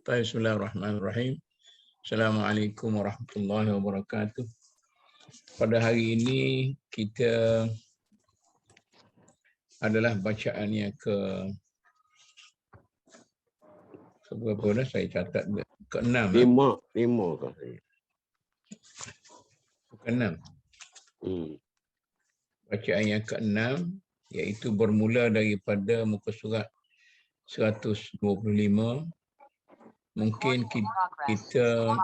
Bismillahirrahmanirrahim. Assalamualaikum warahmatullahi wabarakatuh. Pada hari ini kita adalah bacaan yang berapa dah saya catat ke-6. Lima ke? Ke-6. Bacaan yang ke-6 iaitu bermula daripada muka surat 125. Mungkin kita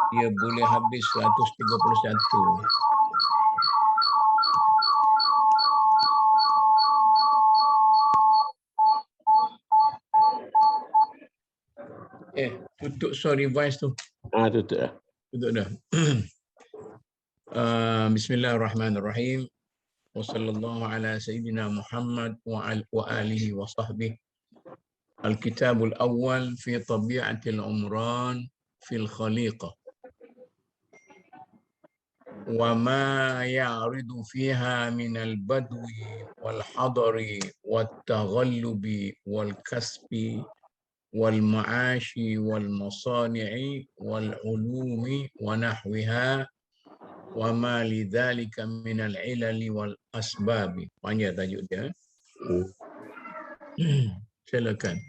dia boleh habis 131. Tutup revise tu. Tutup dah. Tutup dah. Bismillahirrahmanirrahim. Wa sallallahu ala sayyidina Muhammad wa alihi wa sahbihi. Al-Kitabul Awwal fi Tabi'atil Umran fil Khaliqah. Wa ma ya'ridu fiha min al-badwi wal hadari wat taghallubi wal kasbi wal ma'ashi wal masani'i wal ulumi wa nahwiha wa ma lidzalika min al-ilali wal asbabi. Panjang tajuk dia. Silakan.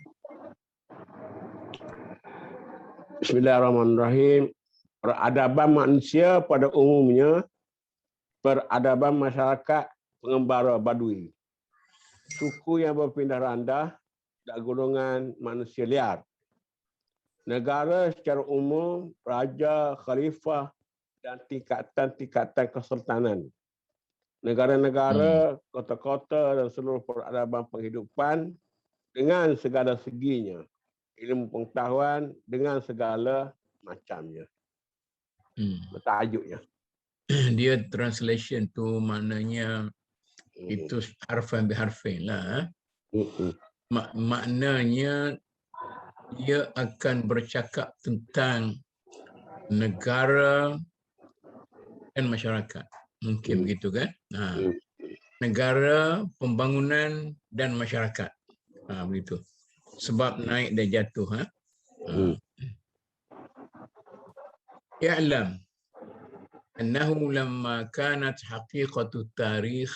Bismillahirrahmanirrahim. Peradaban manusia pada umumnya peradaban masyarakat pengembara Badui, suku yang berpindah randah dan golongan manusia liar. Negara secara umum, raja, khalifah dan tingkatan-tingkatan kesultanan. Negara-negara, kota-kota dan seluruh peradaban penghidupan dengan segala seginya, ilmu pengetahuan dengan segala macamnya. Bertajuknya. Dia translation tu maknanya itu harfan biharfin lah. Maknanya dia akan bercakap tentang negara dan masyarakat. Mungkin begitu kan? Negara, pembangunan dan masyarakat. Begitu. Sebab naik dan jatuh. I'lam annahu lamma kanat haqiqatu tarikh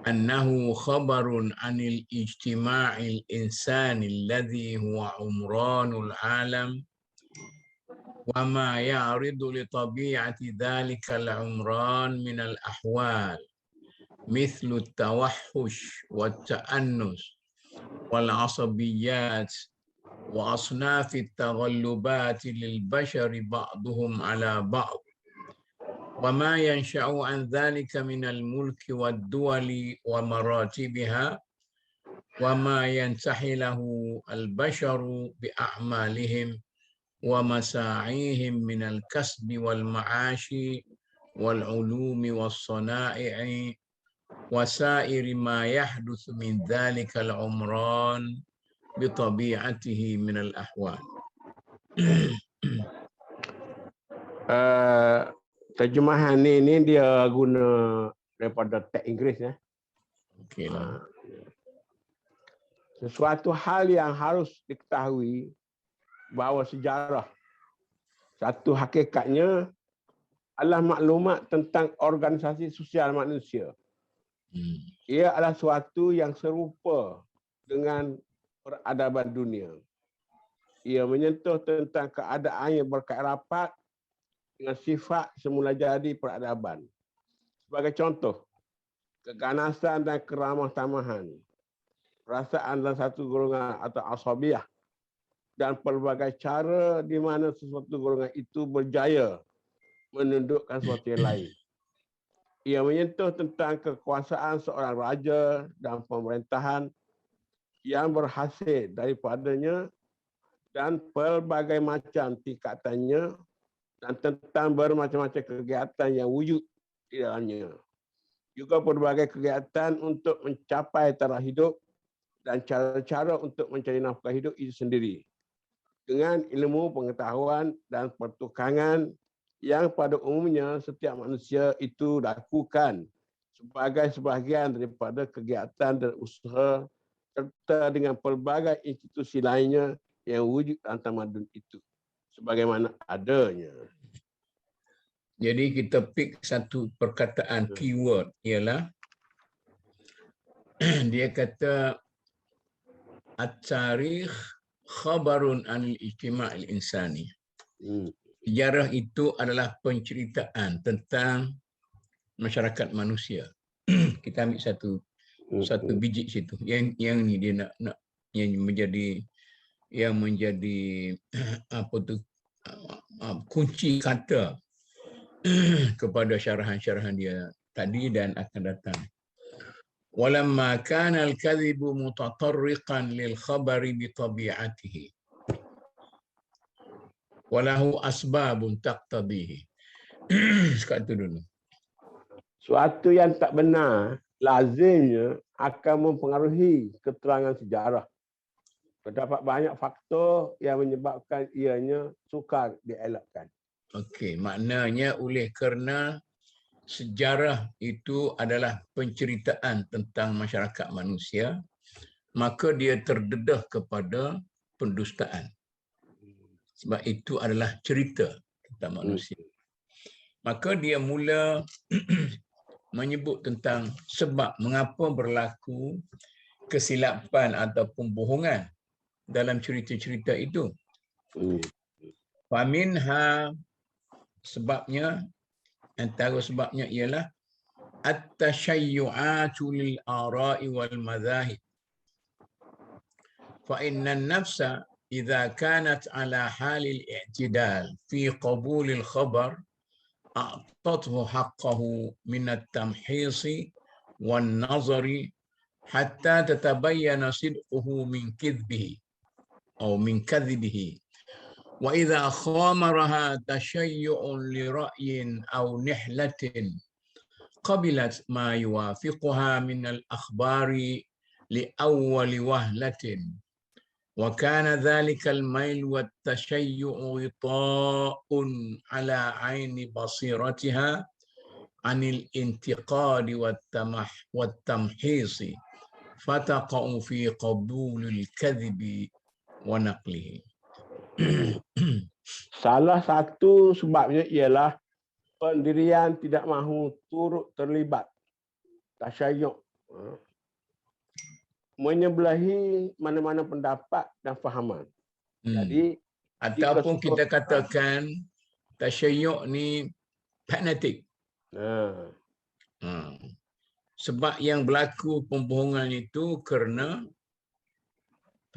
annahu khabarun anil ijtima'il insani alladhi huwa umranul alam wa ma ya'ridu li tabi'ati dhalika al-umran min al-ahwal mithlu at-tawahhush wa at-ta'annus wal 'asabiyyat وأصناف التغلبات للبشر بعضهم على بعض وما ينشأ عن ذلك من الملك والدول ومراتبها وما ينتحله البشر بأعمالهم ومساعيهم من الكسب والمعاش والعلوم والصنائع وسائر ما يحدث من ذلك العمران bitabi'atihi minal ahwal. Terjemahan ni dia guna daripada teks Inggeris ya. Okeylah. Sesuatu hal yang harus diketahui bahawa sejarah satu hakikatnya adalah maklumat tentang organisasi sosial manusia. Ia adalah suatu yang serupa dengan peradaban dunia. Ia menyentuh tentang keadaan yang berkait rapat dengan sifat semula jadi peradaban. Sebagai contoh, keganasan dan keramah tamahan, perasaan dalam satu golongan atau asabiyah, dan pelbagai cara di mana sesuatu golongan itu berjaya menundukkan sesuatu yang lain. Ia menyentuh tentang kekuasaan seorang raja dan pemerintahan yang berhasil daripadanya dan pelbagai macam tingkatannya dan tentang bermacam-macam kegiatan yang wujud di dalamnya. Juga pelbagai kegiatan untuk mencapai taraf hidup dan cara-cara untuk mencari nafkah hidup itu sendiri. Dengan ilmu pengetahuan dan pertukangan yang pada umumnya setiap manusia itu lakukan sebagai sebahagian daripada kegiatan dan usaha serta dengan pelbagai institusi lainnya yang wujud dalam tamadun itu sebagaimana adanya. Jadi kita pick satu perkataan keyword ialah dia kata at-tarikh khabarun anil ijtima' al-insani. Sejarah itu adalah penceritaan tentang masyarakat manusia. Kita ambil satu biji situ. Yang ni dia nak yang menjadi apa tu kunci kata kepada syarahan-syarahan dia tadi dan akan datang. Walamma kana al-kadhibu mutatarriqan lil khabari bi tabi'atihi walahu asbabun taqtadihi. Sekat tu dulu. Suatu yang tak benar lazimnya akan mempengaruhi keterangan sejarah. Terdapat banyak faktor yang menyebabkan ianya sukar dielakkan. Okey, maknanya oleh kerana sejarah itu adalah penceritaan tentang masyarakat manusia, maka dia terdedah kepada pendustaan. Sebab itu adalah cerita tentang manusia. Maka dia mula menyebut tentang sebab mengapa berlaku kesilapan atau pembohongan dalam cerita-cerita itu. Faminha, sebabnya, antara sebabnya ialah at-tashayyu'atu lil ara'i wal madhahib. Fa inna an-nafsa idza kanat ala halil i'tidal fi qabulil khabar a'tathu haqqahu min at-tamhisi wan nazari hatta tatabayyana sidquhu min kadhibihi atau min kadhibihi. وإذا خامرها تشيع لرأي أو نحلة قبلت ما يوافقها من الأخبار لأول وهلة وكان ذلك الميل والتشيع غطاء على عين بصيرتها عن الانتقاد والتمحيص فتقع في قبول الكذب ونقله. Salah satu sebabnya ialah pendirian tidak mahu turut terlibat tasyayyuq, menyebelahi mana-mana pendapat dan fahaman. Jadi ataupun kita katakan tasyayyuq ni fanatik. Sebab yang berlaku pembohongan itu kerana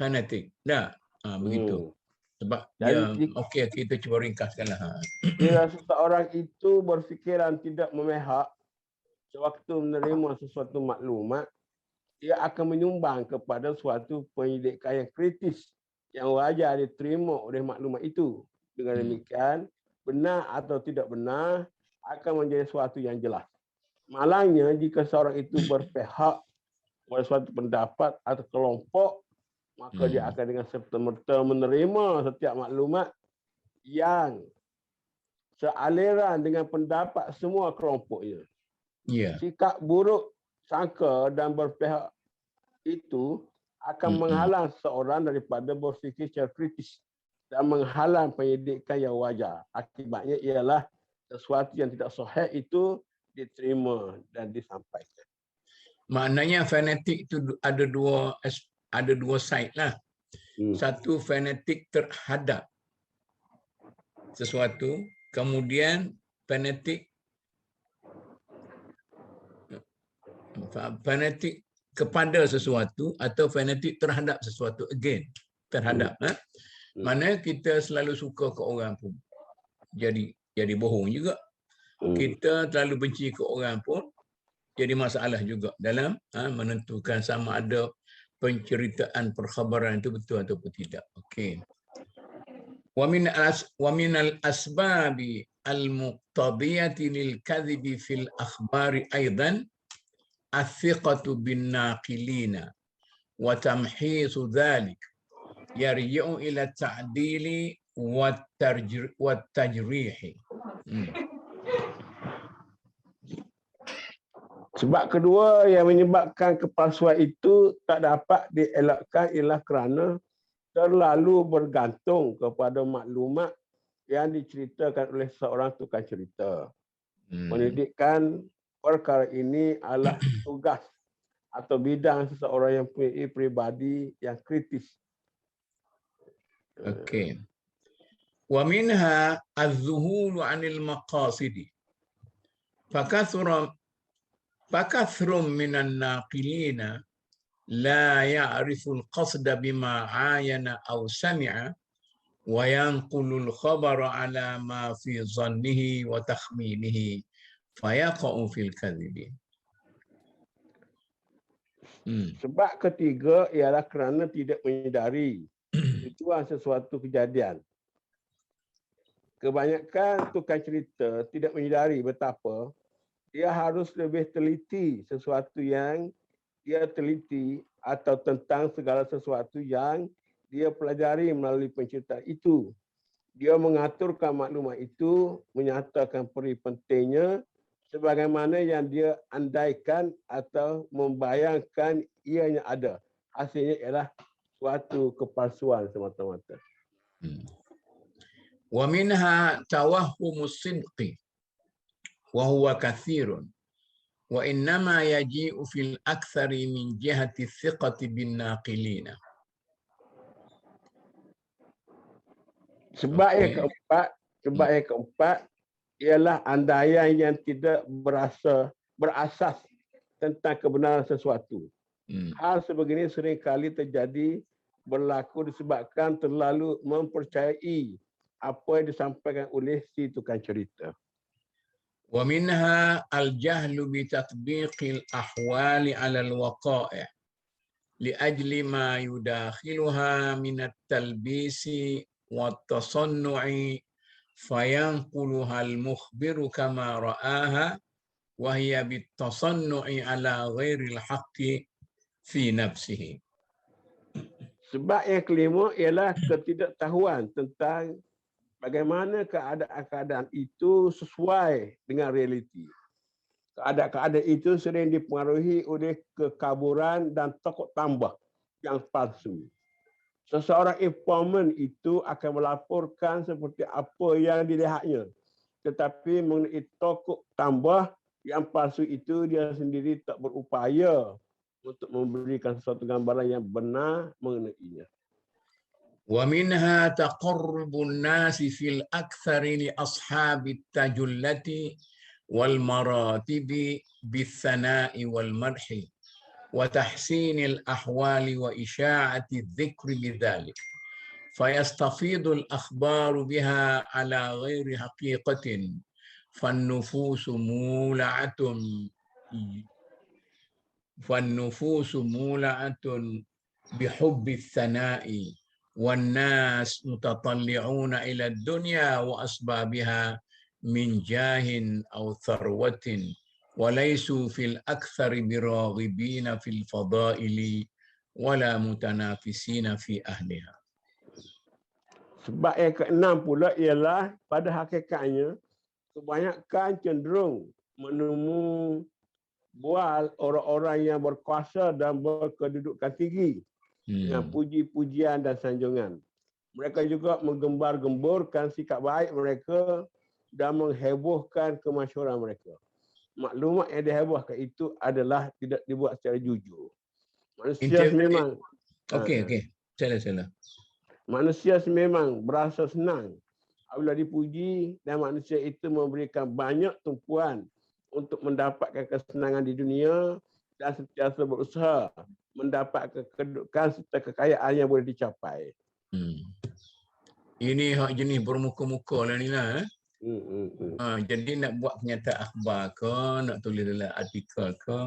fanatik. Tak? Begitu. Sebab dia, okey, kita cuba ringkaskanlah. Jika seseorang itu berfikiran tidak memihak sewaktu menerima sesuatu maklumat, ia akan menyumbang kepada suatu penyelidikan yang kritis yang wajar diterima oleh maklumat itu. Dengan demikian, benar atau tidak benar akan menjadi suatu yang jelas. Malangnya, jika seorang itu berpihak pada suatu pendapat atau kelompok, maka dia akan dengan serta-merta menerima setiap maklumat yang sealiran dengan pendapat semua kelompoknya. Sikap buruk sangka dan berpihak itu akan menghalang seorang daripada berfikir secara kritis dan menghalang penyelidikan yang wajar. Akibatnya ialah sesuatu yang tidak sahih itu diterima dan disampaikan. Maknanya fanatik itu ada dua side lah. Satu fanatik terhadap sesuatu, kemudian fanatik kepada sesuatu atau fanatik terhadap sesuatu. Again, terhadap. Mana kita selalu suka ke orang pun jadi bohong juga. Kita terlalu benci ke orang pun jadi masalah juga dalam menentukan sama ada penceritaan perkhabaran itu betul ataupun tidak. Okey. Wa min al-asbabi al-muqtadiyati lil kadhibi fil akhbari aidan athiqatu bin naqilina wa tamhisu dhalik yarji'u ila ta'dili wa tajrihi. Sebab kedua yang menyebabkan kepalsuan itu tak dapat dielakkan ialah kerana terlalu bergantung kepada maklumat yang diceritakan oleh seorang tukang cerita. Pendidikan perkara ini adalah tugas atau bidang seseorang yang punya pribadi yang kritis. Okey. Wa minha az-zuhul 'anil maqasidi. Fakathrum minan naqilina la ya'rifu al-qasda bima 'ayana aw sami'a wa yanqulu al-khabara 'ala ma fi dhannihi wa takhminihi fayaqa'u fil kadhibi. Sebab ketiga ialah kerana tidak menyedari tujuan sesuatu kejadian. Kebanyakan tukang cerita tidak menyedari betapa dia harus lebih teliti sesuatu yang dia teliti atau tentang segala sesuatu yang dia pelajari melalui penceritaan itu. Dia mengaturkan maklumat itu, menyatakan peri pentingnya sebagaimana yang dia andaikan atau membayangkan ianya ada. Hasilnya ialah suatu kepalsuan semata-mata. Wa minha tawahhumus sidqi wa huwa kathirun wa innama yaji'u fil aktsari min jihati thiqati bin naqilina. Sebab yang keempat ialah andaian yang tidak berasas tentang kebenaran sesuatu. Hal sebegini seringkali terjadi berlaku disebabkan terlalu mempercayai apa yang disampaikan oleh si tukang cerita. Wa minha al-jahlu bi tatbiqil ahwali 'ala al-waqa'i' li ajli ma yudakhiluha min at-talbisi wa at-tasannu'i fayanquluha al-mukhbiru kama ra'aha wa hiya bit-tasannu'i 'ala ghairi al-haqqi fi nafsihi. Sebab yang kelima ialah ketidaktahuan tentang bagaimana keadaan-keadaan itu sesuai dengan realiti. Keadaan-keadaan itu sering dipengaruhi oleh kekaburan dan tokok tambah yang palsu. Seseorang informan itu akan melaporkan seperti apa yang dilihatnya. Tetapi mengenai tokok tambah yang palsu itu dia sendiri tak berupaya untuk memberikan sesuatu gambaran yang benar mengenainya. Wa minha taqarrubun nasi fil aktsari li ashabi tajullati wal maratibi bithana'i wal madhi wa tahsinil ahwali wa isya'ati dhikri bidzalik fayastafidu al akhbaru biha ala ghairi haqiqatin fannufusu mula'atun bihubbi thana'i والناس متطلعون إلى الدنيا وأسبابها من جاه أو ثروة وليسوا في الأكثر براغبين في الفضائل ولا متنافسين في أهلها. Sebab yang keenam pula ialah pada hakikatnya kebanyakan cenderung menemu bual orang-orang yang berkuasa dan berkedudukan tinggi dengan puji-pujian dan sanjungan. Mereka juga menggembar-gemburkan sikap baik mereka dan menghebohkan kemasyhuran mereka. Maklumat yang dihebohkan itu adalah tidak dibuat secara jujur. Manusia memang Okey. Salah. Manusia memang berasa senang apabila dipuji dan manusia itu memberikan banyak tumpuan untuk mendapatkan kesenangan di dunia dan sentiasa berusaha mendapatkan kedudukan serta kekayaan yang boleh dicapai. Ini hak jenis bermuka-muka lah ni lah. Jadi nak buat pernyataan akhbar ke, nak tulis dalam artikel ke,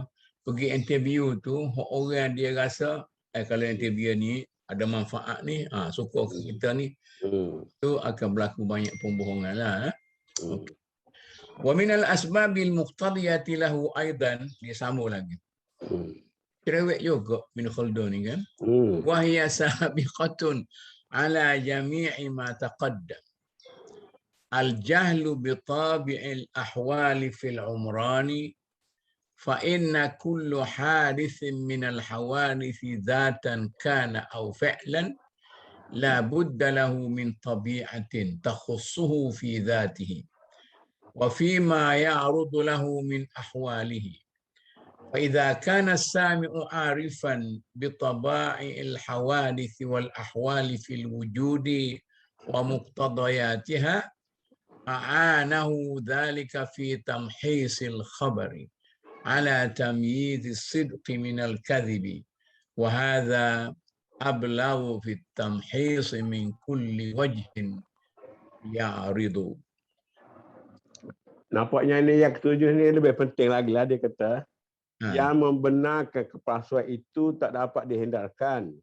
pergi interview tu, orang dia rasa kalau interview ni ada manfaat ni, suka kita ni, tu akan berlaku banyak pembohongan lah. Wa minal asbabil muqtadiyati lahu aidan, dia sambung lagi. Cerewet juga Ibn Khaldun ni kan. Wa hiya sabiqatun ala jami'i ma taqaddam. Al-jahlu bi tabi'il ahwali fil umrani fa inna kullu hadithin min al-hawadith dhatan kana aw fi'lan لا بد له من طبيعة تخصه في ذاته وفيما يعرض له من أحواله. فإذا كان السامع عارفا بطبائع الحوادث والأحوال في الوجود ومقتضياتها أعانه ذلك في تمحيص الخبر على تمييز الصدق من الكذب، وهذا أبلغ في التمحيص من كل وجه يعرض. Nampaknya ini yang ketujuh ni lebih penting lagi lah, dia kata. Yang membenarkan kepalsuan itu tak dapat dihindarkan.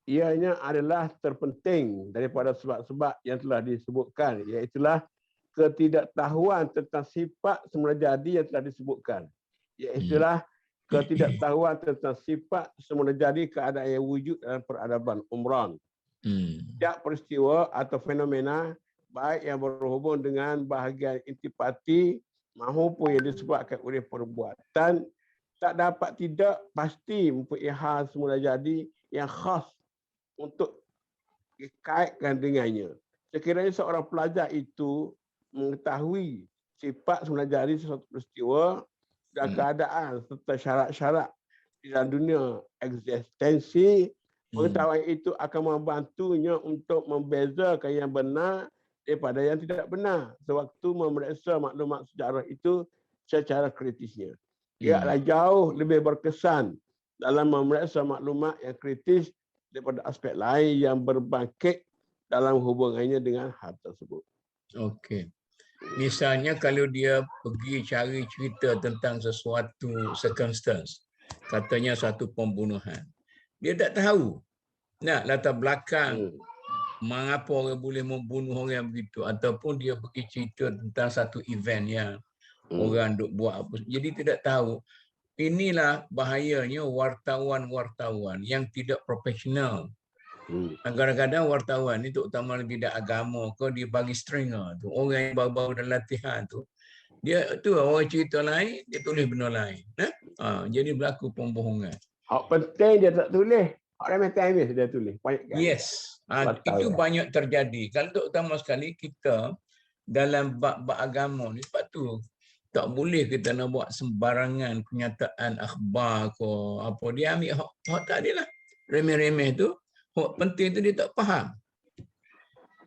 Ianya adalah terpenting daripada sebab-sebab yang telah disebutkan, iaitulah ketidaktahuan tentang sifat semula jadi yang telah disebutkan. Iaitulah ketidaktahuan tentang sifat semula jadi keadaan yang wujud dalam peradaban umran. Setiap peristiwa atau fenomena baik yang berhubung dengan bahagian intipati maupun yang disebabkan oleh perbuatan tak dapat tidak pasti mempunyai hal semula jadi yang khas untuk dikaitkan dengannya. Sekiranya seorang pelajar itu mengetahui sifat semula jadi sesuatu peristiwa dan keadaan serta syarat-syarat di dalam dunia eksistensi, pengetahuan itu akan membantunya untuk membezakan yang benar daripada yang tidak benar sewaktu memeriksa maklumat sejarah itu secara kritisnya. Ia adalah jauh lebih berkesan dalam memeriksa maklumat yang kritis daripada aspek lain yang berbangkit dalam hubungannya dengan hal tersebut. Okey. Misalnya kalau dia pergi cari cerita tentang sesuatu circumstance, katanya satu pembunuhan, dia tak tahu latar belakang mengapa orang boleh membunuh orang begitu, ataupun dia pergi cerita tentang satu event yang orang duk buat apa, jadi tidak tahu. Inilah bahayanya wartawan-wartawan yang tidak profesional. Kadang-kadang wartawan ni terutama bidang agama kau dia bagi stringer tu, orang yang baru-baru dalam latihan tu, dia tu orang cerita lain, dia tulis benda lain. Jadi berlaku pembohongan. Hak penting dia tak tulis. Hak remeh-temeh dia tulis. Banyak kan? Yes. Itu banyak terjadi. Kalau terutama sekali kita dalam bab agama ni, sebab tu tak boleh kita nak buat sembarangan kenyataan akhbar ke apa. Dia ambil hak tadi lah. Remeh-remeh tu. Hak penting tu dia tak faham.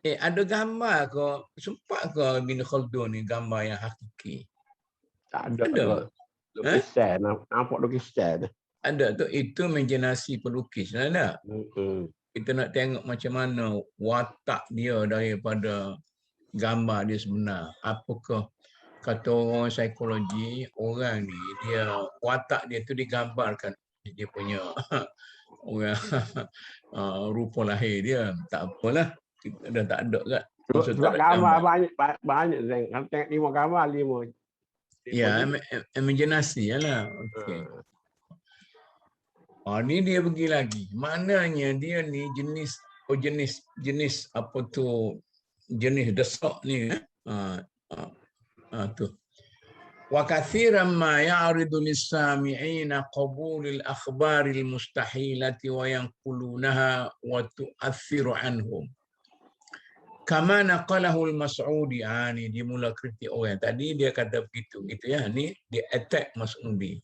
Ada gambar ke, sempat ke Ibn Khaldun ni gambar yang hakiki? Tak ada. Lukisan. Nampak lukisan. Ada tu, itu imaginasi pelukis lah tak? Kita nak tengok macam mana watak dia daripada gambar dia sebenar. Apakah kata orang psikologi, orang ni dia watak dia tu digambarkan dia punya orang rupa lahir dia. Tak apalah, kita dah tak ada kat. Sebab gambar banyak. Kalau tengok 5 gambar, 5. Ya, imaginasi lah. Okey. Ni dia pergi lagi. Maknanya dia ni jenis apa tu, jenis desak ni. Tu. Wa kathiran ma ya'ridu lis-sami'ina qabul al-akhbar al-mustahilati wa yanqulunaha wa tu'athiru anhum. Kama naqalahu al-Mas'udi. Ni dia mula kritik orang. Tadi dia kata begitu gitu ya. Ni dia attack Mas'udi.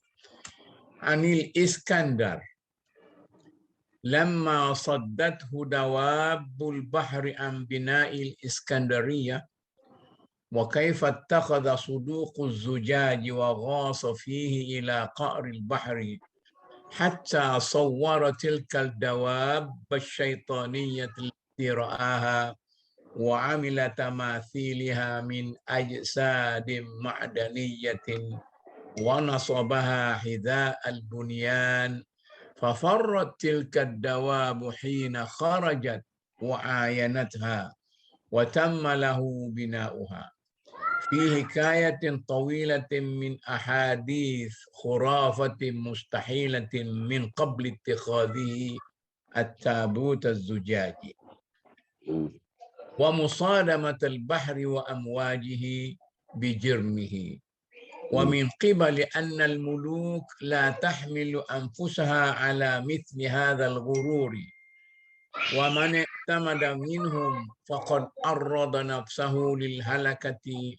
Anil Iskandar. لما صدته دواب البحر عن بناء الإسكندرية وكيف اتخذ صدوق الزجاج وغاص فيه إلى قعر البحر حتى صور تلك الدواب الشيطانية التي رآها وعمل تماثيلها من أجساد معدنية ونصبها حذاء البنيان ففرت تلك الدواب حين خرجت وعاينتها وتم له بناؤها في حكاية طويلة من أحاديث خرافة مستحيلة من قبل اتخاذه التابوت الزجاجي ومصادمة البحر وأمواجه بجرمه ومن قبل أن الملوك لا تحمل أنفسها على مثل هذا الغرور i'tamada minhum faqad arrada nafsahu lil halakati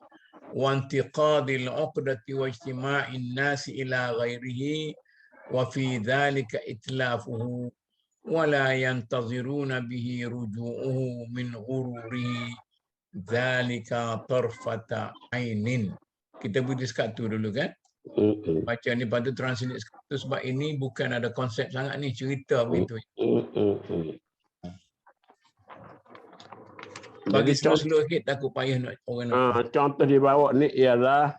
wa intiqadil 'uqdati wa ijtima'in nasi ila ghairihi wa fi dhalika itlafuhu wa la yantaziruna bihi ruju'uhu min ghururihi dhalika tarfata ainin. Kita boleh diskat tu dulu kan? Baca ni pada translate tu sebab ini bukan ada konsep sangat ni, cerita begitu. Bagi slow-slow sikit takut payah nak orang nak. Contoh di bawah ni ialah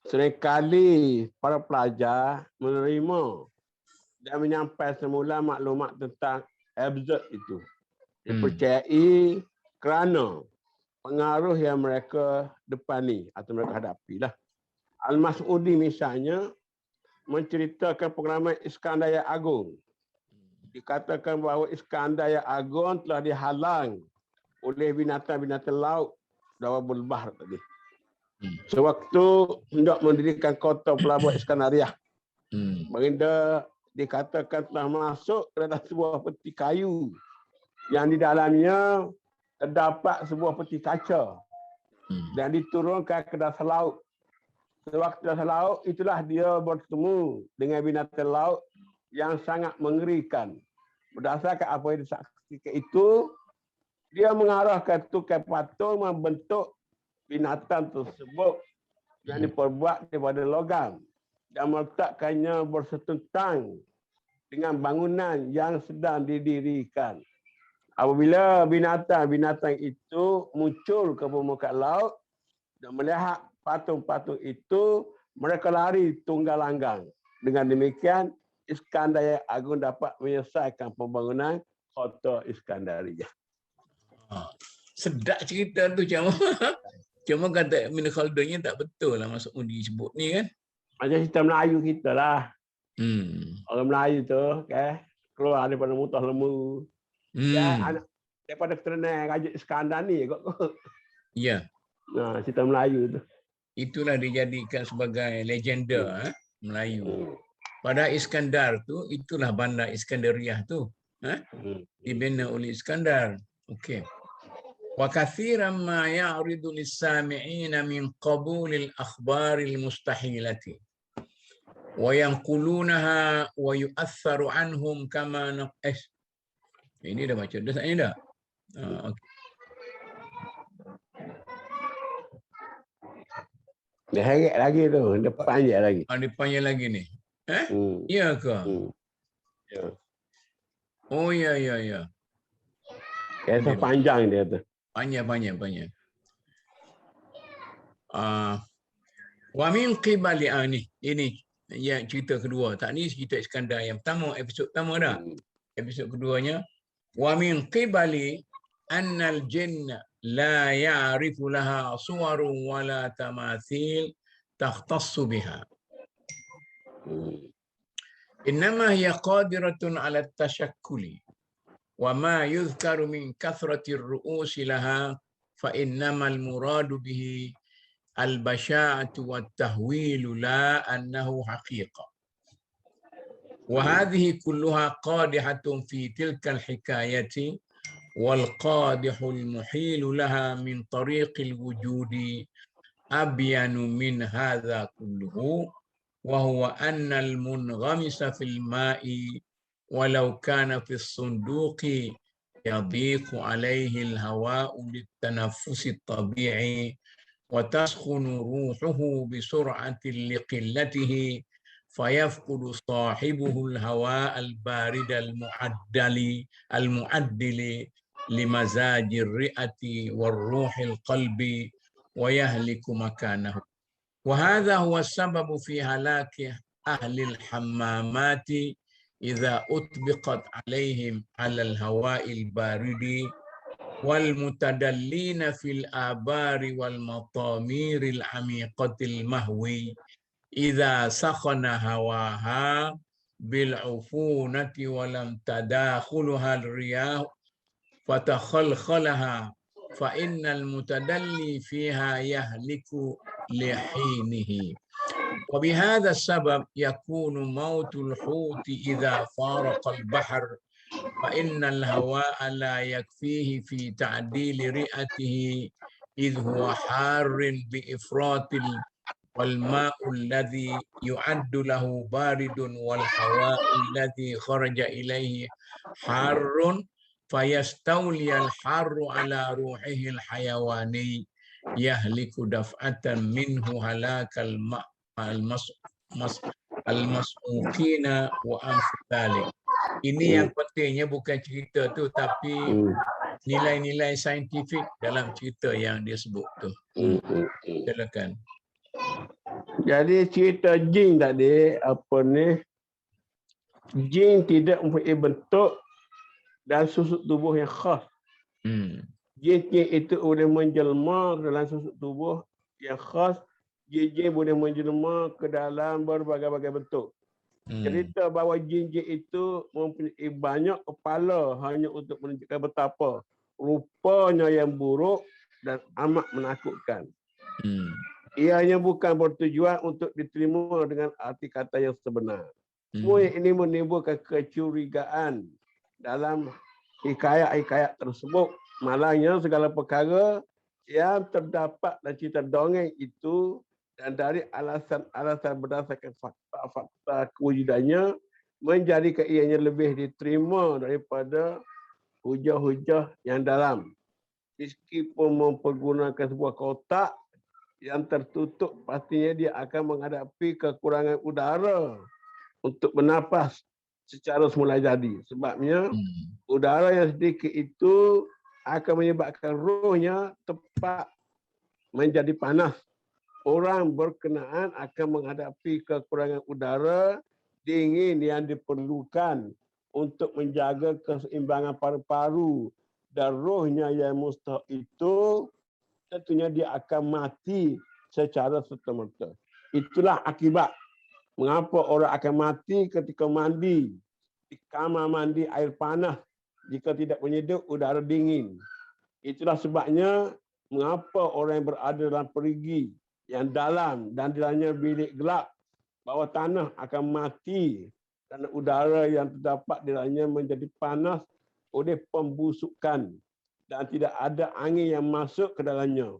seringkali para pelajar menerima dan menyampaikan semula maklumat tentang absurd itu. Dipercayai kerana pengaruh yang mereka depani atau mereka hadapi lah. Al-Mas'udi misalnya menceritakan pengalaman Iskandar yang Agung. Dikatakan bahawa Iskandar yang Agung telah dihalang oleh binatang-binatang laut Dawabul Bahr tadi. Sewaktu hendak mendirikan kota pelabuhan Iskandariah, baginda dikatakan telah masuk ke dalam sebuah peti kayu yang di dalamnya terdapat sebuah peti kaca dan diturunkan ke dasar laut. Sewaktu dasar laut, itulah dia bertemu dengan binatang laut yang sangat mengerikan. Berdasarkan apa yang disaksikan itu, dia mengarahkan tukang patung membentuk binatang tersebut yang diperbuat daripada logam dan meletakkannya bersetentang dengan bangunan yang sedang didirikan. Apabila binatang-binatang itu muncul ke permukaan laut dan melihat patung-patung itu, mereka lari tunggal langgang. Dengan demikian, Iskandar yang Agung dapat menyelesaikan pembangunan kota Iskandariah. Sedap cerita tu cuma kata Ibn Khaldunnya tak betul lah masuk Udi sebut ni kan. Macam cerita Melayu kita lah. Orang Melayu tu keluar daripada mutah lembu. Ya, daripada keturunan Raja Iskandar ni kot. Ya. Nah, cerita Melayu tu. Itulah dijadikan sebagai legenda Melayu. Pada Iskandar tu, itulah bandar Iskandariah tu. Dibina oleh Iskandar. Okey. Wa kathiran ma ya'ridu lis-sami'ina min qabulil akhbaril mustahilati. Wa yanqulunaha wa yu'atharu anhum kama naqash. Ini dah baca. Dah tak ni dah? Okey. Dia heret lagi tu. Dia panjang lagi. Dia panjang lagi ni. Ya ke? Ya. Oh, ya. Kisah panjang dia tu. Panjang. Wa min qibali ni. Ini yang cerita kedua. Tak ni cerita Iskandar yang pertama, episod pertama dah. Episod keduanya. Wa min qibali annal jinna la ya'rifu laha suwarun wala tamathil takhtassu biha. Innama hiya qadiratun ala at-tashakkuli wa ma yuzkaru min kathrati ar-ru'usi laha fa innamal muradu bihi al-basha'atu wat-tahwilu la annahu haqiqa. Wa hadhihi kulluha qadihatun fi tilka al-hikayati والقادح المحيل لها من طريق الوجود أبين من هذا كله وهو أن المنغمس في الماء ولو كان في الصندوق يضيق عليه الهواء للتنفس الطبيعي وتسخن روحه بسرعة لقلته فيفقد صاحبه الهواء البارد المعدل لمزاج الرئة والروح القلب ويهلك مكانه. وهذا هو السبب في هلاك أهل الحمامات إذا أطبقت عليهم على الهواء البارد والمتدلين في الآبار والمطامير العميقة المهوي إذا سخن هواها بالعفونة ولم تداخلها الرياح فتخلخلها فإن المتدلي فيها يهلك لحينه. وبهذا السبب يكون موت الحوت إذا فارق البحر fa innal hawa la yakfihi fi ta'dili ri'atihi idh huwa harrin bi ifratil wal ma'u alladhi yu'addu lahu baridun wal hawa'u alladhi kharaja ilayhi harrun fayastawli al harru ala ruhihi al hayawani yahliku daf'atan minhu halakal al-mas'ukina wa amsalik. Ini yang pentingnya bukan cerita tu, tapi nilai-nilai saintifik dalam cerita yang dia sebut tu. Silakan. Jadi cerita jin tadi, apa ni, jin tidak mempunyai bentuk dan susuk tubuh yang khas. Jin-jin itu boleh menjelma dalam susuk tubuh yang khas. Jin-jin boleh menjelma ke dalam berbagai-bagai bentuk. Cerita bahawa jin-jin itu mempunyai banyak kepala hanya untuk menunjukkan betapa rupanya yang buruk dan amat menakutkan. Ianya bukan bertujuan untuk diterima dengan arti kata yang sebenar. Semua ini menimbulkan kecurigaan dalam hikayat-hikayat tersebut. Malangnya segala perkara yang terdapat dalam cerita dongeng itu dan dari alasan-alasan berdasarkan fakta-fakta kewujudannya menjadikan ianya lebih diterima daripada hujah-hujah yang dalam. Meskipun mempergunakan sebuah kotak yang tertutup, pastinya dia akan menghadapi kekurangan udara untuk bernapas secara semula jadi. Sebabnya udara yang sedikit itu akan menyebabkan rohnya tepat menjadi panas. Orang berkenaan akan menghadapi kekurangan udara dingin yang diperlukan untuk menjaga keseimbangan paru-paru dan rohnya yang mustahil itu tentunya dia akan mati secara serta-merta. Itulah akibat mengapa orang akan mati ketika mandi di kamar mandi air panas jika tidak menyeduh udara dingin. Itulah sebabnya mengapa orang yang berada dalam perigi yang dalam dan di dalamnya bilik gelap bawah tanah akan mati kerana udara yang terdapat di dalamnya menjadi panas oleh pembusukan dan tidak ada angin yang masuk ke dalamnya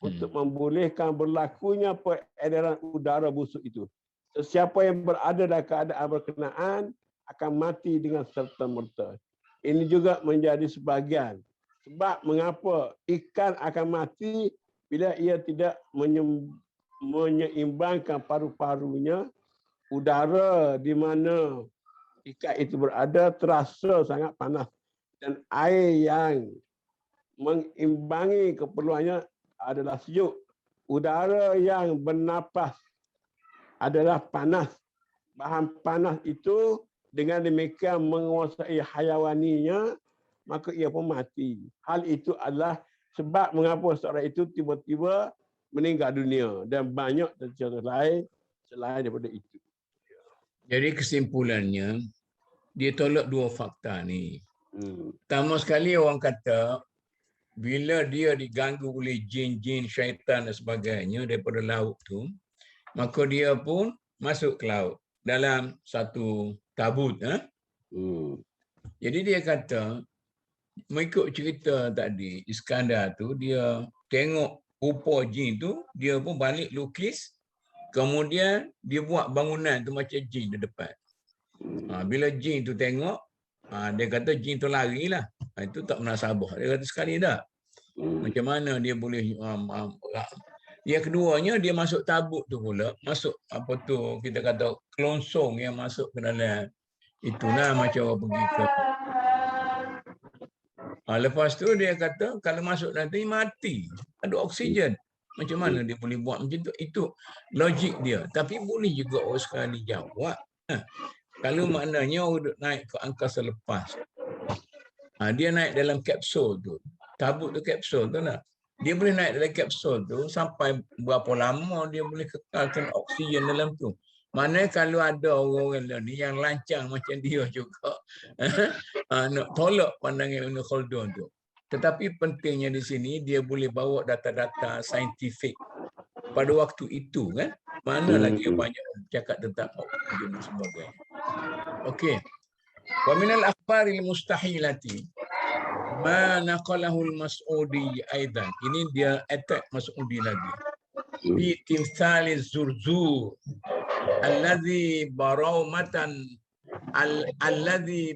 untuk membolehkan berlakunya peredaran udara busuk itu. Sesiapa yang berada dalam keadaan berkenaan akan mati dengan serta-merta. Ini juga menjadi sebahagian sebab mengapa ikan akan mati bila ia tidak menyeimbangkan paru-parunya. Udara di mana ikan itu berada terasa sangat panas dan air yang mengimbangi keperluannya adalah sejuk. Udara yang bernapas adalah panas. Bahan panas itu dengan demikian menguasai hayawaninya, maka ia pun mati. Hal itu adalah sebab mengapa seorang itu tiba-tiba meninggal dunia dan banyak cerita lain selain daripada itu. Jadi kesimpulannya, dia tolak dua fakta ni. Pertama sekali orang kata, bila dia diganggu oleh jin-jin, syaitan dan sebagainya daripada laut tu, maka dia pun masuk ke laut dalam satu tabut. Jadi dia kata, mengikut cerita tadi, Iskandar tu, dia tengok rupa jin tu, dia pun balik lukis, kemudian dia buat bangunan tu macam jin di depan. Bila jin tu tengok, dia kata jin tu larilah. Itu tak munasabah. Dia kata sekali dah. Macam mana dia boleh... Yang keduanya, dia masuk tabut tu pula. Masuk apa tu, kita kata kelonsong yang masuk ke dalam. Itulah macam orang pergi ke... lepas tu dia kata, kalau masuk nanti mati. Ada oksigen. Macam mana dia boleh buat macam tu? Itu logik dia. Tapi boleh juga orang sekali jawab. Kalau maknanya orang naik ke angkasa lepas. Dia naik dalam kapsul tu. Tabut tu kapsul tu lah. Dia boleh naik dalam kapsul tu sampai berapa lama dia boleh kekalkan oksigen dalam tu. Mana kalau ada orang-orang ni yang lancang macam dia juga nak tolak pandangan Ibn Khaldun tu. Tetapi pentingnya di sini dia boleh bawa data-data saintifik pada waktu itu kan. Mana lagi banyak cakap tentang oksigen dan sebagainya. Okey. Wa min al-akhbari al-mustahilati ma naqalahu al-Mas'udi aidan. Ini dia attack Mas'udi lagi. Fi timthal az-Zurzur alladhi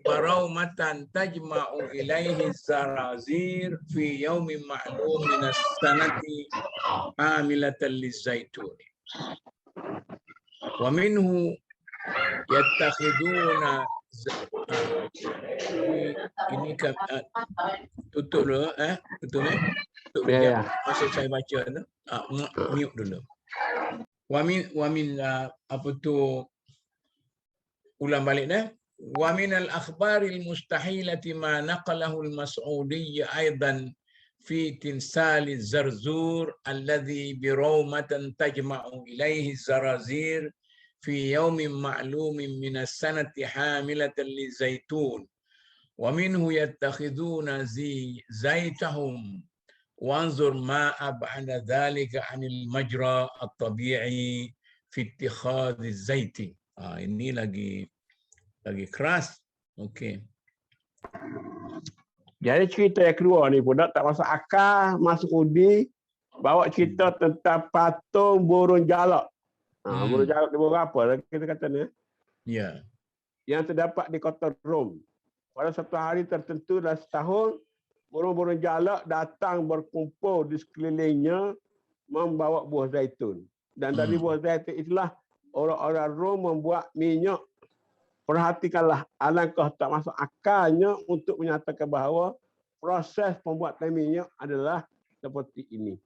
barawmatan tajma'u ilaihi zarazir fi yaumin ma'lum min as-sanati amilatan lizaitun. Wa minhu yattakhiduna ini tutup dulu betul tutup Ya. masa saya baca tu mute dulu. Wa min apa tu ulang balik dah. Wa min al-akhbari al-mustahilati ma naqalahu al-Mas'udi aidan fi timsal az-Zarzur alladhi bi rawmatan tajma'u ilayhi zarazir في يوم معلوم من السنة حاملة للزيتون ومنه يتخذون زيتهم وانظر ما أبعد ذلك عن المجرى الطبيعي في اتخاذ الزيت. Ini lagi keras. Okey. Jadi cerita yang kedua ni pun tak masuk akal. Mas'udi bawa cerita tentang patung burung jalak. Burung jalak di burung apa kita kata ni? Ya. Yang terdapat di kota Rom. Pada satu hari tertentu dalam setahun, burung-burung jalak datang berkumpul di sekelilingnya membawa buah zaitun. Dan dari buah zaitun itulah orang-orang Rom membuat minyak. Perhatikanlah, alangkah tak masuk akalnya untuk menyatakan bahawa proses pembuatan minyak adalah seperti ini.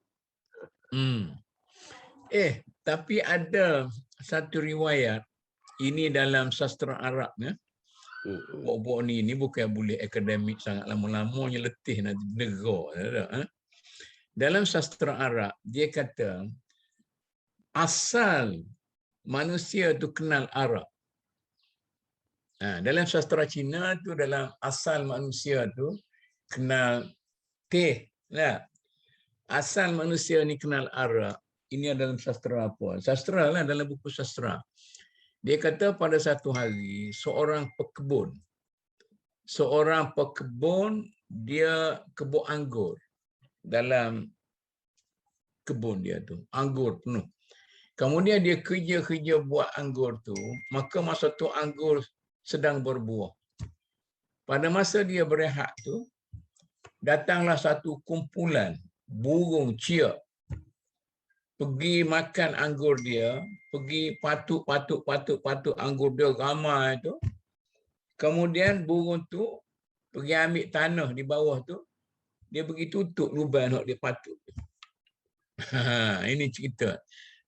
Tapi ada satu riwayat ini dalam sastra Arab ya. Buat ni bukan boleh akademik sangat lama-lamanya letih nanti negara. Dalam sastra Arab dia kata asal manusia tu kenal Arab. Dalam sastra Cina tu dalam asal manusia tu kenal teh lah. Asal manusia ni kenal Arab. Ini dalam sastra apa? Sastra lah, dalam buku sastra. Dia kata pada satu hari seorang pekebun dia kebun anggur. Dalam kebun dia tu anggur penuh. Kemudian dia kerja buat anggur tu, maka masa tu anggur sedang berbuah. Pada masa dia berehat tu, datanglah satu kumpulan burung ciak pergi makan anggur dia, pergi patuk anggur dia ramai tu. Kemudian burung tu pergi ambil tanah di bawah tu, dia pergi tutup lubang nak dia patuk. Ini cerita.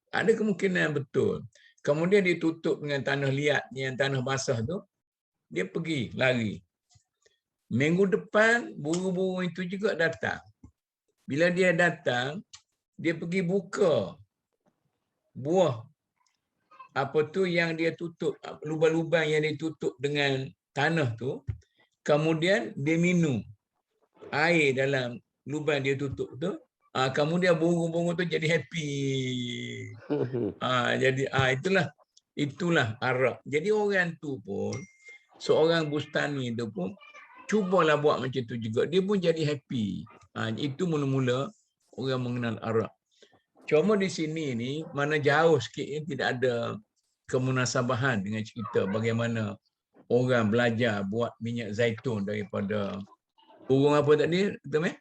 Ada kemungkinan betul. Kemudian dia tutup dengan tanah liat, yang tanah basah tu, dia pergi lari. Minggu depan burung-burung itu juga datang. Bila dia datang, dia pergi buka buah apa tu yang dia tutup, lubang-lubang yang dia tutup dengan tanah tu. Kemudian dia minum air dalam lubang dia tutup tu. Kemudian burung-burung tu jadi happy. Jadi itulah Arab. Jadi orang tu pun, seorang bustani tu pun cubalah buat macam tu juga. Dia pun jadi happy. Itu mula-mula orang mengenal Arab. Cuma di sini ni mana jauh sikit ni tidak ada kemunasabahan dengan cerita bagaimana orang belajar buat minyak zaitun daripada burung apa tadi, betul?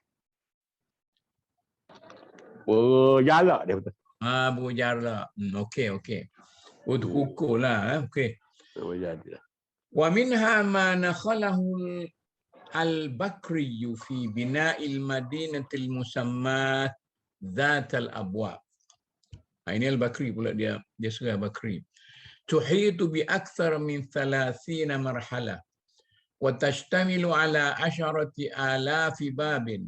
Burung jalak dia betul. Burung jalak. Okey. Untuk kukuh lah. Okey. Wa minha ma nakhalahu al-Bakri fi bina'il madinatil musammat Zatal Abwab. Ini Al-Bakri pula dia serah Bakri. Tuhitu bi akthar min 30 marhala wa tashtamilu ala 10,000 babin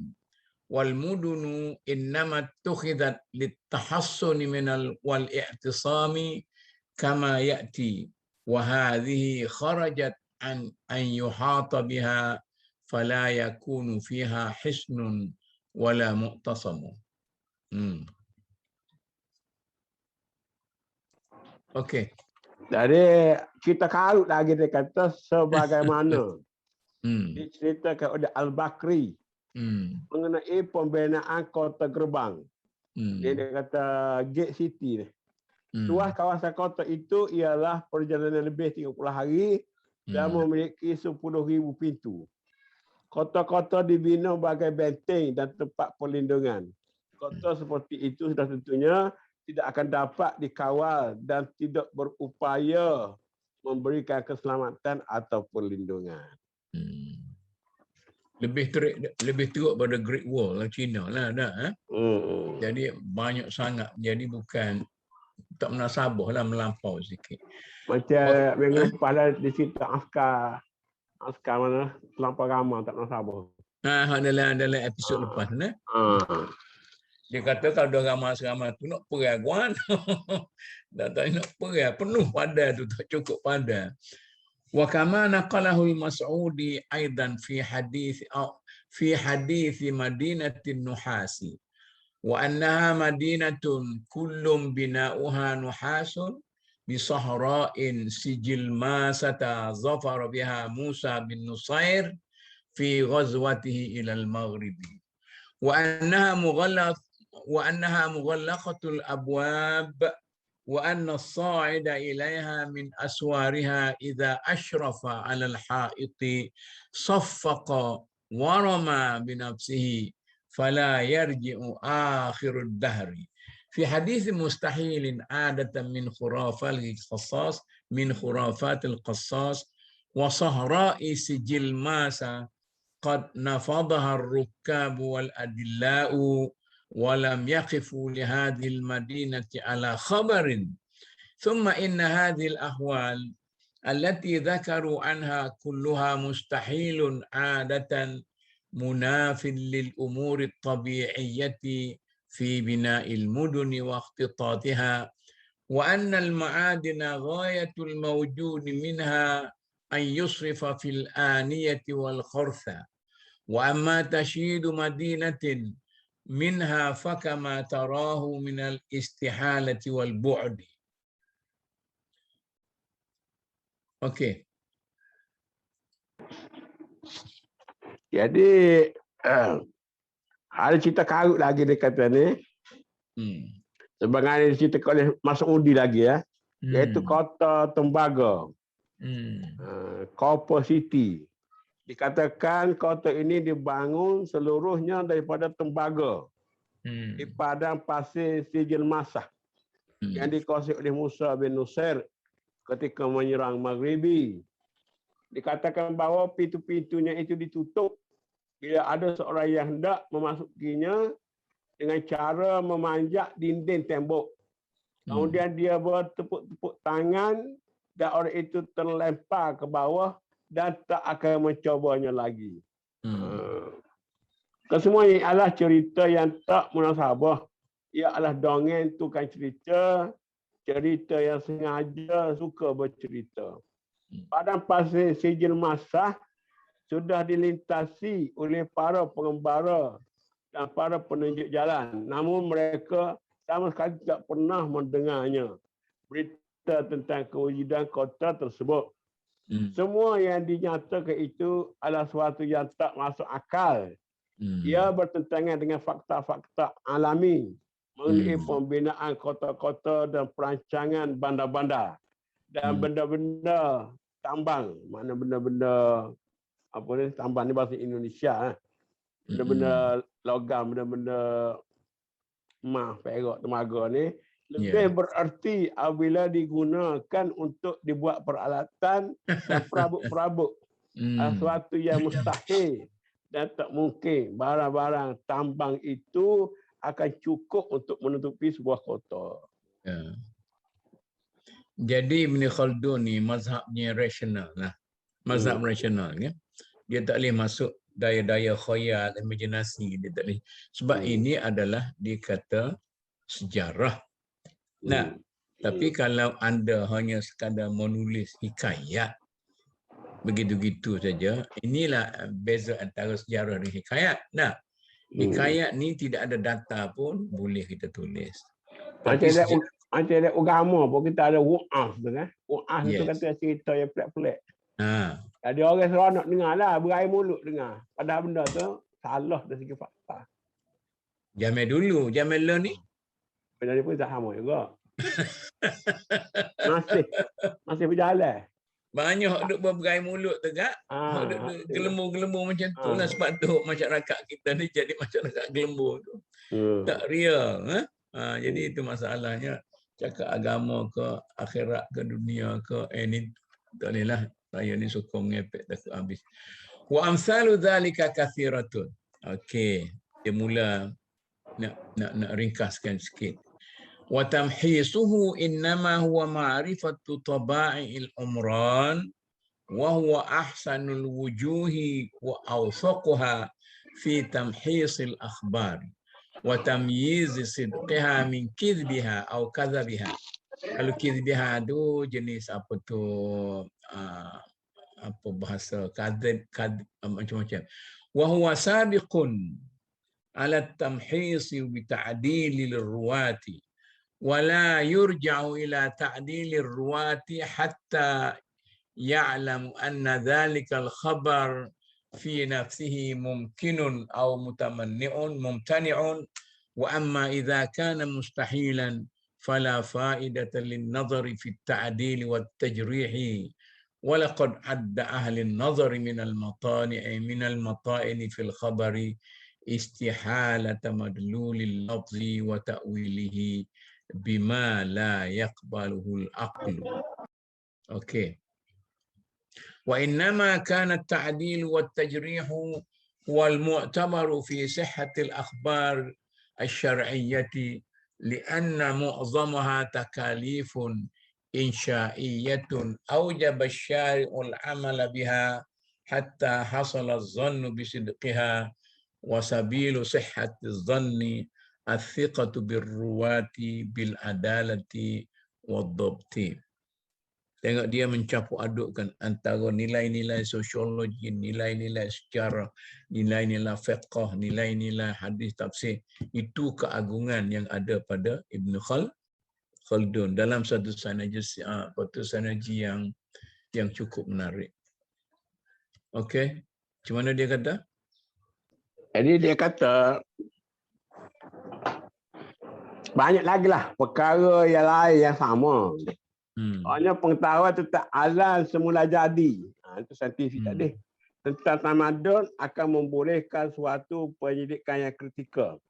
wal mudunu innama tukhidat litahassun min wal i'tisami kama ya'ti wa hadhihi kharajat an yuhata biha fala yakunu fiha hisnun wala mu'tasamu. Okey. Jadi kita karut lagi dia kata sebagaimana diceritakan oleh Al-Bakri mengenai pembinaan kota Gerbang. Dia kata Gate City. Luas kawasan kota itu ialah perjalanan lebih 30 hari dan memiliki 10,000 pintu. Kota-kota dibina sebagai benteng dan tempat perlindungan. Kota seperti itu sudah tentunya tidak akan dapat dikawal dan tidak berupaya memberikan keselamatan atau perlindungan. Lebih teruk pada Great Wall lah China lah dah. Jadi banyak sangat. Jadi bukan tak menasabah lah, melampau sikit. Macam minggu lepas lah di situ askar mana terlampau ramai tak menasabah. Dalam episod lepas ni. Dia kata kalau dah ramai-ramai tu nak perang guan. Dah tak nak perang, penuh padan tu, tak cukup padan. Wa kama naqalahu al-Mas'udi aidan fi hadith Madinatin Nuhasi wa annaha madinatun kullum bina'uha nuhasun bi sahra'in sijil masata zafara biha Musa bin Nusair fi ghazwatihi ila al-Maghribi wa annaha mughallaqatul abwab وأن الصاعد إليها من أسوارها إذا أشرف على الحائط صفق ورمى بنفسه فلا يرجع آخر الدهر في حديث مستحيل عادة من خرافات القصاص وصهراء سجل ماسة قد نفضها الركاب والأدلاء ولم يقفوا لهذه المدينة على خبر ثم إن هذه الأحوال التي ذكروا عنها كلها مستحيل عادة مناف للأمور الطبيعية في بناء المدن واختطاطها وأن المعادن غاية الموجود منها أن يصرف في الآنية والخرثة وأما تشييد مدينة منها فكما تراه من الاستحالة والبعد. Okey. Jadi ada cerita karut lagi dia kata ni. Sebagaimana diceritakan oleh Mas'udi lagi ya. Iaitu kota Tembaga. Copper City. Dikatakan kota ini dibangun seluruhnya daripada tembaga di padang pasir Sijil Masah yang dikuasai oleh Musa bin Nusair ketika menyerang Maghribi. Dikatakan bahawa pintu-pintunya itu ditutup bila ada seorang yang hendak memasukinya dengan cara memanjat dinding tembok. Kemudian dia bertepuk-tepuk tangan dan orang itu terlempar ke bawah dan tak akan mencobanya lagi. Kesemuanya adalah cerita yang tak munasabah. Ia adalah dongeng tukang cerita, cerita yang sengaja suka bercerita. Padang pasir Sijil Masah sudah dilintasi oleh para pengembara dan para penunjuk jalan. Namun mereka sama sekali tidak pernah mendengarnya. Berita tentang kewujudan kota tersebut. Semua yang dinyatakan itu adalah sesuatu yang tak masuk akal. Ia bertentangan dengan fakta-fakta alami mengenai pembinaan kota-kota dan perancangan bandar-bandar dan benda-benda tambang. Mana benda-benda apa ni, tambang ni bahasa Indonesia. Benda-benda logam, benda-benda emas, perak, tembaga ni lebih berarti apabila digunakan untuk dibuat peralatan dan perabot-perabot. Sesuatu yang mustahil dan tak mungkin barang-barang tambang itu akan cukup untuk menutupi sebuah kota. Jadi Ibn Khaldun ni mazhabnya rasional lah. Mazhab rasional ya. Dia tak boleh masuk daya-daya khayal, imaginasi, dia tak boleh. Sebab ini adalah dikata sejarah. Nah, tapi kalau anda hanya sekadar menulis hikayat, begitu-gitu saja, inilah beza antara sejarah dan hikayat. Nah, hikayat ni tidak ada data pun boleh kita tulis. Tapi Macam ada agama pun kita ada wa'af tu kan. Wa'af tu Yes. kata cerita yang pelik-pelik. Ha. Ada orang seronok dengar lah, berair mulut dengar. Padahal benda tu salah dari segi fakta. Zaman dulu, zaman lo ni. Benda ni pun tak sama juga. Masih berjalan. Banyak hak duk berai mulut tu kak. Hak duk gelembur-gelembur macam tu lah. Sebab tu masyarakat kita ni jadi masyarakat gelembur tu. Tak real. Jadi itu masalahnya. Cakap agama ke, akhirat ke, dunia ke, ni tak boleh lah. Saya ni suka mengepek tak habis. Wa amsalu dhalika kathiratun. Okey. Dia mula nak ringkaskan sikit. Wa tamhisuhu innama huwa ma'rifatu taba'il umran wa huwa ahsanul wujuhi wa awsaquha fi tamhisil akhbar wa tamyiz sidqiha min kidbiha atau kadhabiha. Kalau kidbiha tu jenis apa tu, apa bahasa kadhib macam-macam. Wa huwa sabiqun ala tamhisi bi ta'dil al-ruwati wa la yurja'u ila ta'dil al-ruwati hatta ya'lamu anna dhalika al-khabar في نفسه ممكن أو ممتنع وأما إذا كان مستحيلا فلا فائدة للنظر في التعديل والتجريح ولقد عد أهل النظر من المطائن في الخبر استحالة مدلول اللفظ وتأويله بما لا يقبله العقل. أوكي. وإنما كان التعديل والتجريح هو المعتبر في صحة الأخبار الشرعية لأن معظمها تكاليف إنشائية أوجب الشارع العمل بها حتى حصل الظن بصدقها وسبيل صحة الظن الثقة بالرواة بالعدالة والضبط. Tengok dia mencampur adukkan antara nilai-nilai sosiologi, nilai-nilai sejarah, nilai-nilai fiqh, nilai-nilai hadis tafsir. Itu keagungan yang ada pada Ibn Khaldun dalam satu sinergi yang cukup menarik. Okey. Macam mana dia kata? Jadi dia kata banyak lagi lah perkara yang lain yang sama. Hanya pengetahuan tentang alam semula jadi. Itu saintifik tadi. Tentang tamadun akan membolehkan suatu penyidikan yang kritikal.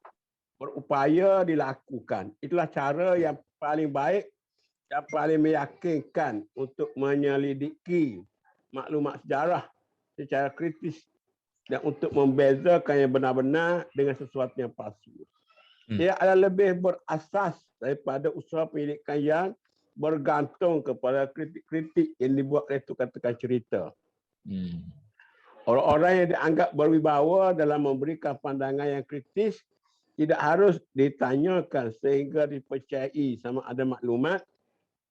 Berupaya dilakukan. Itulah cara yang paling baik, yang paling meyakinkan untuk menyelidiki maklumat sejarah secara kritis dan untuk membezakan yang benar-benar dengan sesuatu yang palsu. Ia adalah lebih berasas daripada usaha penyelidikan yang bergantung kepada kritik-kritik yang dibuat oleh tukang-tukang cerita. Orang-orang yang dianggap berwibawa dalam memberikan pandangan yang kritis tidak harus ditanyakan sehingga dipercayai sama ada maklumat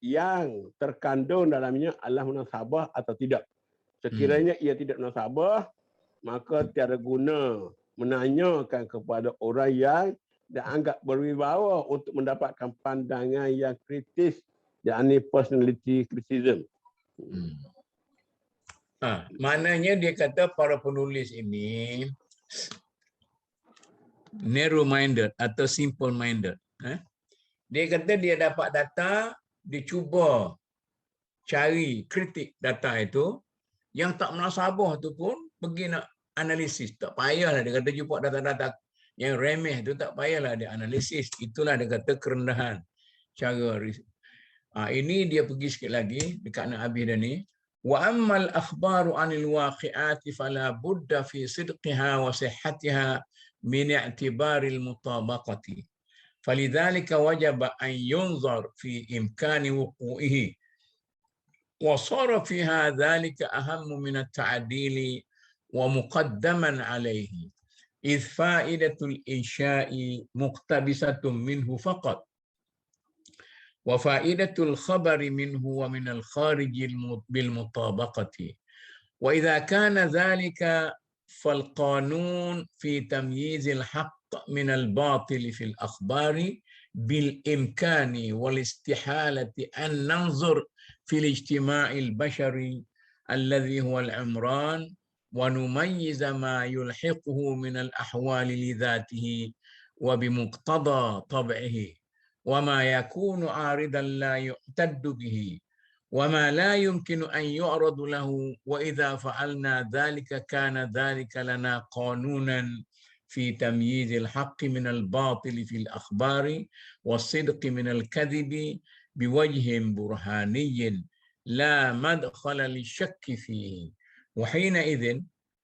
yang terkandung dalamnya adalah munasabah atau tidak. Sekiranya ia tidak munasabah, maka tiada guna menanyakan kepada orang yang dianggap berwibawa untuk mendapatkan pandangan yang kritis, yakni personality criticism. Maknanya dia kata para penulis ini narrow-minded atau simple-minded. Dia kata dia dapat data, dia cuba cari kritik data itu, yang tak munasabah tu pun pergi nak analisis. Tak payahlah dia kata jumpa data-data yang remeh tu, tak payahlah dia analisis. Itulah dia kata kerendahan cara ini dia pergi sikit lagi dekat nak habis dah ni. Wa ammal akhbaru anil waqi'ati fala budda fi sidqiha wa sihhatiha min i'tibaril mutabaqati. Falidhalika wajaba an yunzar fi imkani wuqu'ihi. Wa sara fiha dhalika ahammu min at-ta'dili wa muqaddaman alayhi. إذ فائدة الإنشاء مقتبسة منه فقط وفائدة الخبر منه ومن الخارج بالمطابقة وإذا كان ذلك فالقانون في تمييز الحق من الباطل في الأخبار بالإمكان والاستحالة أن ننظر في الاجتماع البشري الذي هو العمران ونميز ما يلحقه من الأحوال لذاته وبمقتضى طبعه وما يكون عارضا لا يعتد به وما لا يمكن أن يعرض له وإذا فعلنا ذلك كان ذلك لنا قانونا في تمييز الحق من الباطل في الأخبار والصدق من الكذب بوجه برهاني لا مدخل للشك فيه وحينئذ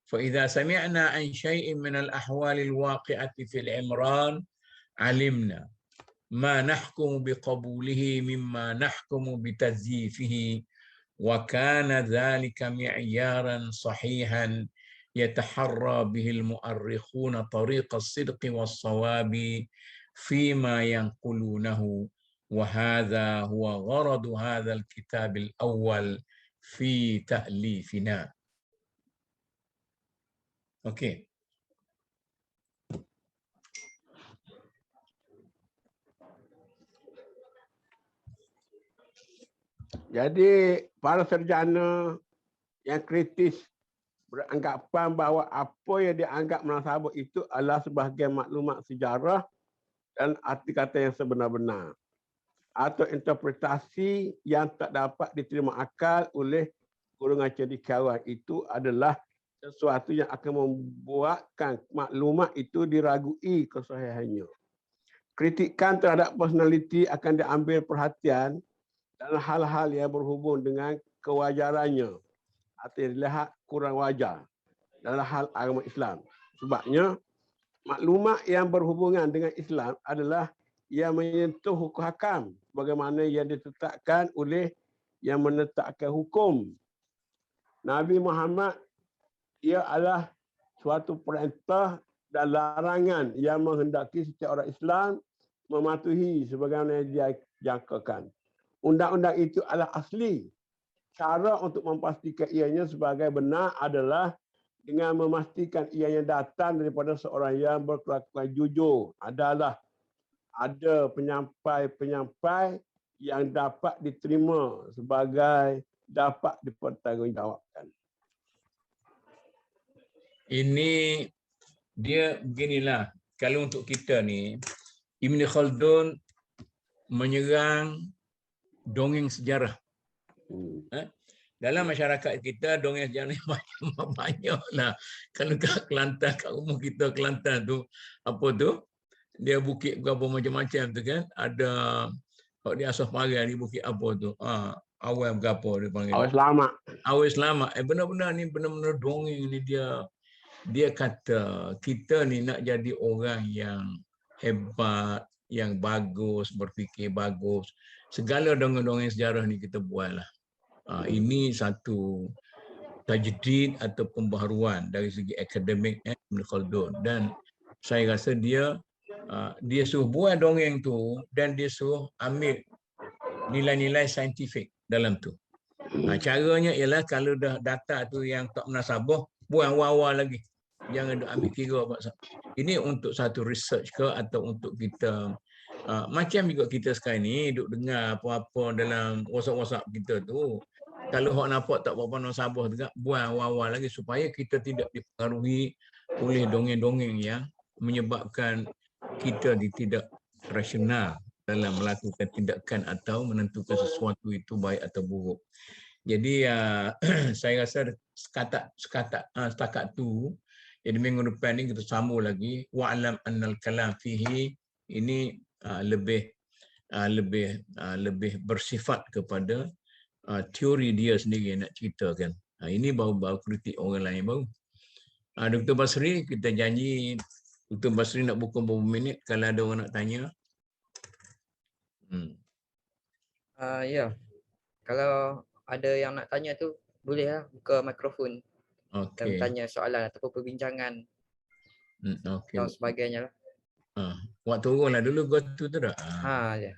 فإذا سمعنا عن شيء من الأحوال الواقعة في العمران علمنا ما نحكم بقبوله مما نحكم بتزييفه وكان ذلك معيارا صحيحا يتحرى به المؤرخون طريق الصدق والصواب فيما ينقلونه وهذا هو غرض هذا الكتاب الأول في تأليفنا. Okey. Jadi para sarjana yang kritis beranggapan bahawa apa yang dianggap munasabah itu adalah sebahagian maklumat sejarah dan arti kata yang sebenar-benar atau interpretasi yang tak dapat diterima akal oleh golongan cerdikawan itu adalah sesuatu yang akan membuatkan maklumat itu diragui kesahihannya. Kritikan terhadap personaliti akan diambil perhatian dalam hal-hal yang berhubung dengan kewajarannya atau dilihat kurang wajar dalam hal agama Islam. Sebabnya maklumat yang berhubungan dengan Islam adalah yang menyentuh hukum hakam bagaimana yang ditetapkan oleh yang menetapkan hukum. Nabi Muhammad ia adalah suatu perintah dan larangan yang menghendaki setiap orang Islam mematuhi sebagaimana yang dijangkakan. Undang-undang itu adalah asli. Cara untuk memastikan ianya sebagai benar adalah dengan memastikan ianya datang daripada seorang yang berkelakuan jujur. Ada penyampai-penyampai yang dapat diterima sebagai dapat dipertanggungjawabkan. Ini dia beginilah. Kalau untuk kita ni, Ibn Khaldun menyerang dongeng sejarah. Dalam masyarakat kita, dongeng sejarah ni banyak-banyaklah. Kalau kat Kelantan, kat rumah kita Kelantan tu, apa tu? Dia bukit berapa macam-macam tu kan. Ada, kalau dia asal parai di bukit apa tu? Awal berapa dia panggil? Awal selamat. Awal selamat. Benar-benar ni, benar-benar dongeng ni dia kata kita ni nak jadi orang yang hebat, yang bagus, berfikir bagus. Segala dongeng-dongeng sejarah ni kita buatlah. Ini satu tajdid atau pembaharuan dari segi akademik Ibn Khaldun. Dan saya rasa dia suruh buat dongeng tu dan dia suruh ambil nilai-nilai saintifik dalam tu. Caranya ialah kalau dah data tu yang tak munasabah, buang awal-awal lagi. Jangan ambil kira. Ini untuk satu research ke atau untuk kita macam juga kita sekarang ni duk dengar apa-apa dalam WhatsApp kita tu. Kalau hok nampak tak apa-apa munasabah juga, buang awal-awal lagi supaya kita tidak dipengaruhi oleh dongeng-dongeng yang menyebabkan kita tidak rasional dalam melakukan tindakan atau menentukan sesuatu itu baik atau buruk. Jadi saya rasa setakat tu. Jadi minggu depan ni kita sambung lagi wa'lam annal kalam fihi ini lebih bersifat kepada teori dia sendiri nak ceritakan. Ini baru kritik orang lain baru. Dr. Basri, kita janji Dr. Basri nak buka beberapa minit kalau ada orang nak tanya. Ya. Kalau ada yang nak tanya tu boleh lah buka mikrofon. Dan tanya soalan ataupun perbincangan dan sebagainya lah. Buat turunlah dulu go tu dah. Ya.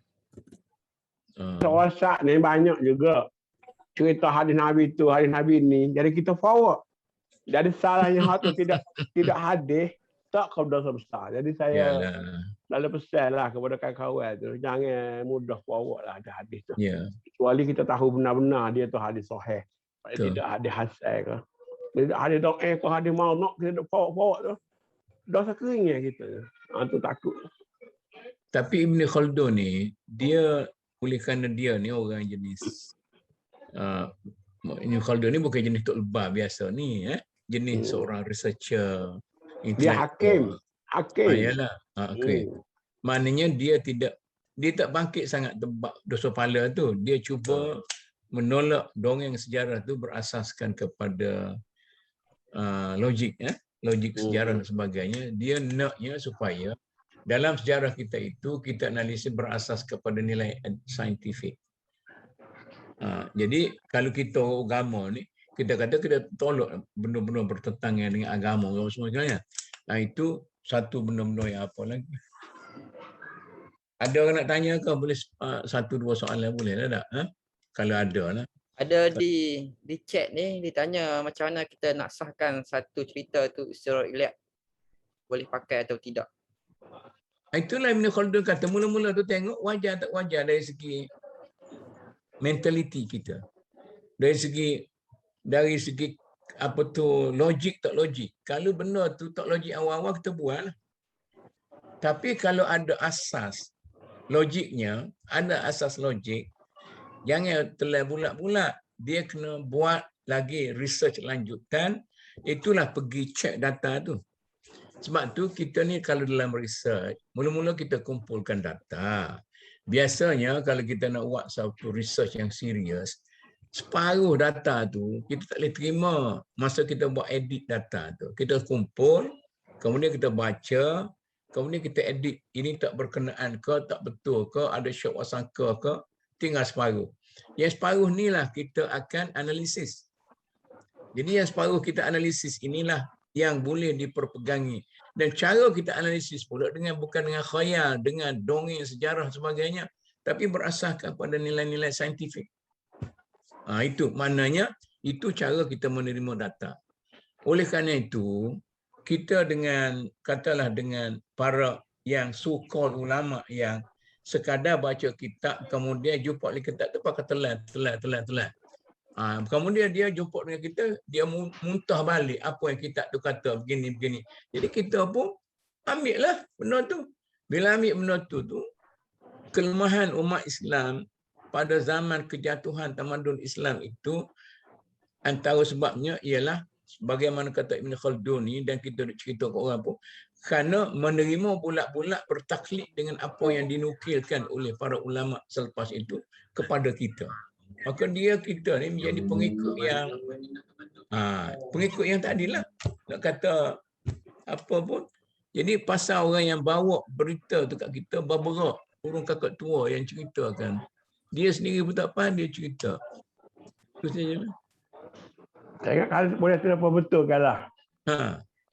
WhatsApp ni banyak juga cerita hadis Nabi tu, hadis Nabi ni. Jadi kita forward. Jadi salahnya hak tu tidak hadis, tak kau dosa besar. Jadi saya Yalah. dalam pesan lah kepada kawan-kawan tu, jangan mudah bawa lah ada hadis tu. Ya. Kecuali kita tahu benar-benar dia tu hadis sahih. Tidak hadis hasan ke. Tidak hadis doa ke hadis maudhu' kita bawa tu. Dosa keringnya kita. Tu takut. Tapi Ibn Khaldun ni, dia oleh kerana dia ni orang jenis Ibn Khaldun ni bukan jenis Tok Lebah biasa ni, jenis seorang researcher, dia hakim. Yalah. Okay. Maknanya dia tak bangkit sangat tebak dosa pala tu. Dia cuba menolak dongeng sejarah tu berasaskan kepada logik, logik sejarah dan sebagainya. Dia naknya supaya dalam sejarah kita itu, kita analisis berasas kepada nilai saintifik. Jadi, kalau kita agama ni, kita kata kita tolak benda-benda bertentangan dengan agama semua sebenarnya. Itu satu benda-benda yang apa lagi. Ada orang nak tanya ke? Boleh satu dua soalan boleh lah tak? Kalau ada lah. Ada di chat ni, ditanya macam mana kita nak sahkan satu cerita tu Israiliyat. Boleh pakai atau tidak? Itulah Ibn Khaldun kata, mula-mula tu tengok wajar tak wajar dari segi mentaliti kita. Dari segi apa tu, logik tak logik. Kalau benda tu tak logik awal-awal kita buat lah. Tapi kalau ada asas logiknya, ada asas logik, jangan telan bulat-bulat. Dia kena buat lagi research lanjutan. Itulah pergi cek data tu. Sebab tu kita ni kalau dalam research, mula-mula kita kumpulkan data. Biasanya kalau kita nak buat satu research yang serius, separuh data tu kita tak boleh terima masa kita buat edit data tu. Kita kumpul, kemudian kita baca, kemudian kita edit. Ini tak berkenaan ke, tak betul ke, ada syak wasangka ke, tinggal separuh. Yang separuh ni lah kita akan analisis. Jadi yang separuh kita analisis inilah yang boleh diperpegangi. Dan cara kita analisis pula bukan dengan khayal, dengan dongeng sejarah sebagainya, tapi berasaskan pada nilai-nilai saintifik. Itu maknanya, itu cara kita menerima data. Oleh kerana itu, kita katalah dengan para yang so-called ulama yang sekadar baca kitab, kemudian jumpa di kitab tu pakai telan. Kemudian dia jumpa dengan kita, dia muntah balik apa yang kitab tu kata, begini. Jadi kita pun ambillah benda tu. Bila ambil benda tu, kelemahan umat Islam pada zaman kejatuhan tamadun Islam itu, antara sebabnya ialah, bagaimana kata Ibn Khaldun ni, dan kita cerita ke orang pun, kerana menerima bulat-bulat bertaklid dengan apa yang dinukilkan oleh para ulama selepas itu kepada kita. Maka kita ni menjadi pengikut yang tak adil lah. Nak kata apa pun. Jadi pasal orang yang bawa berita tu kat kita, berberak urung kakak tua yang ceritakan. Dia sendiri pun tak faham, dia cerita. Terus saja. Saya ingat kalau boleh terdapat betul lah.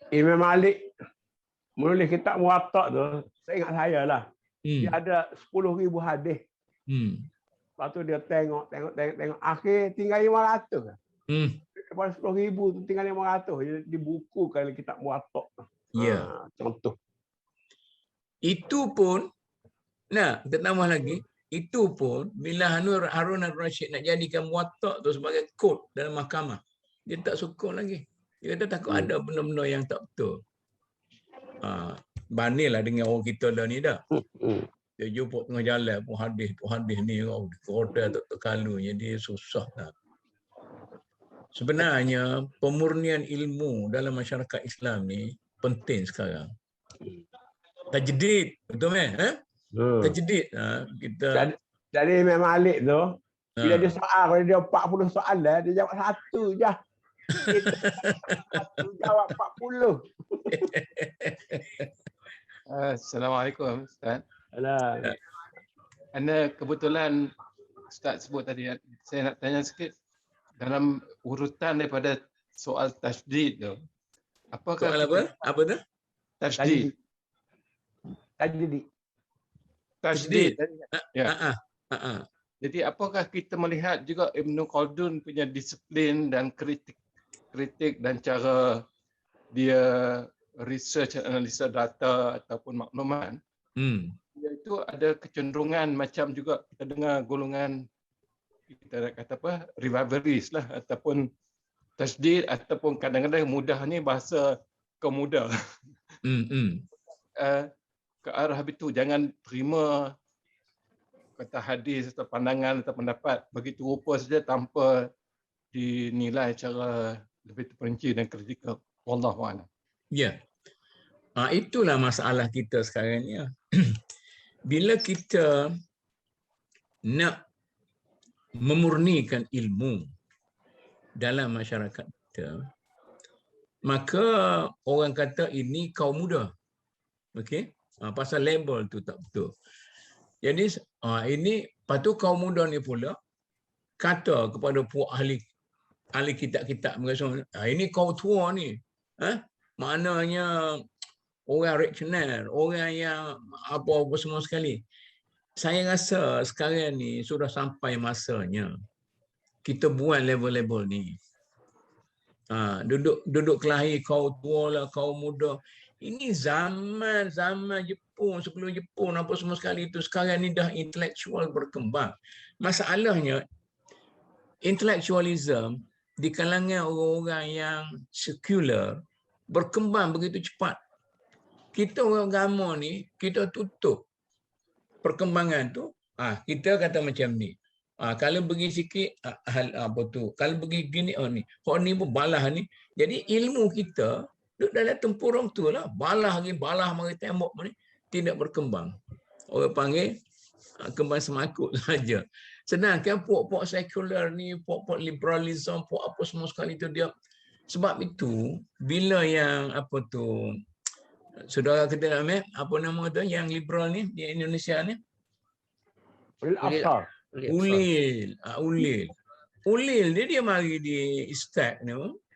Imam Malik menulis kitab Muwatta tu, saya ingat saya lah. Dia ada 10,000 hadis. Lepas tu dia tengok. Akhir tinggal 500. Daripada 10,000 tu tinggal 500. Dia dibukukan kitab Muwatta. Ya. Contoh. Itu pun, kita tambah lagi, itu pun bila Harun al-Rashid nak jadikan Muwatta tu sebagai kod dalam mahkamah, dia tak suka lagi. Dia kata takut ada benda-benda yang tak betul. Bandinglah dengan orang kita dah ni dah. Dia jumpa tengah jalan pun hadis ni hotel tak terkalunya, dia susah lah. Sebenarnya pemurnian ilmu dalam masyarakat Islam ni penting sekarang. Tajdid, betul tajdid. Jadi Imam Malik tu, bila dia soal, kalau dia 40 soalan, dia jawab satu je. Satu jawab 40. Assalamualaikum Ustaz. Anda kebetulan Ustaz sebut tadi, saya nak tanya sikit dalam urutan daripada soal tajdid tu. Apakah soal apa tu? Tajdid. Ya. Jadi apakah kita melihat juga Ibn Khaldun punya disiplin dan kritik dan cara dia research dan analisa data ataupun maklumat, iaitu ada kecenderungan macam juga kita dengar golongan kita kata apa revivalist lah ataupun tasdid ataupun kadang-kadang mudah ni bahasa kaum muda. Ke arah itu jangan terima kata hadis atau pandangan atau pendapat begitu rupa saja tanpa dinilai secara lebih terperinci dan kritikal. Wallahu a'lam. Ya. Itulah masalah kita sekarang ni. Bila kita nak memurnikan ilmu dalam masyarakat kita, maka orang kata ini kaum muda. Okey? Pasal label tu tak betul. Jadi ini patut kaum muda ni pula kata kepada puak ahli kitab-kitab mereka, ini kaum tua ni. Maknanya orang reaksioner, orang yang apa-apa semua sekali. Saya rasa sekarang ni sudah sampai masanya kita buat level-level ni. Duduk kelahi kaum tua lah, kaum muda. Ini zaman Jepun, sebelum Jepun apa semua sekali itu. Sekarang ni dah intelektual berkembang. Masalahnya intellectualism di kalangan orang-orang yang sekular berkembang begitu cepat. Kita orang agama ni, kita tutup perkembangan tu. Kita kata macam ni. Kalau pergi sikit, apa tu? Kalau pergi gini, ni. Kau ni pun balah ni. Jadi ilmu kita duduk dalam tempurung tu lah. Balah mari tembok ni. Tidak berkembang. Orang panggil kembang semakut saja. Sedangkan puak-puak sekular ni, puak-puak liberalism, puak apa semua sekali tu dia. Sebab itu, bila yang apa tu, saudara kita apa nama tu yang liberal ni di Indonesia ni? Ulil dia mari di Istak ni.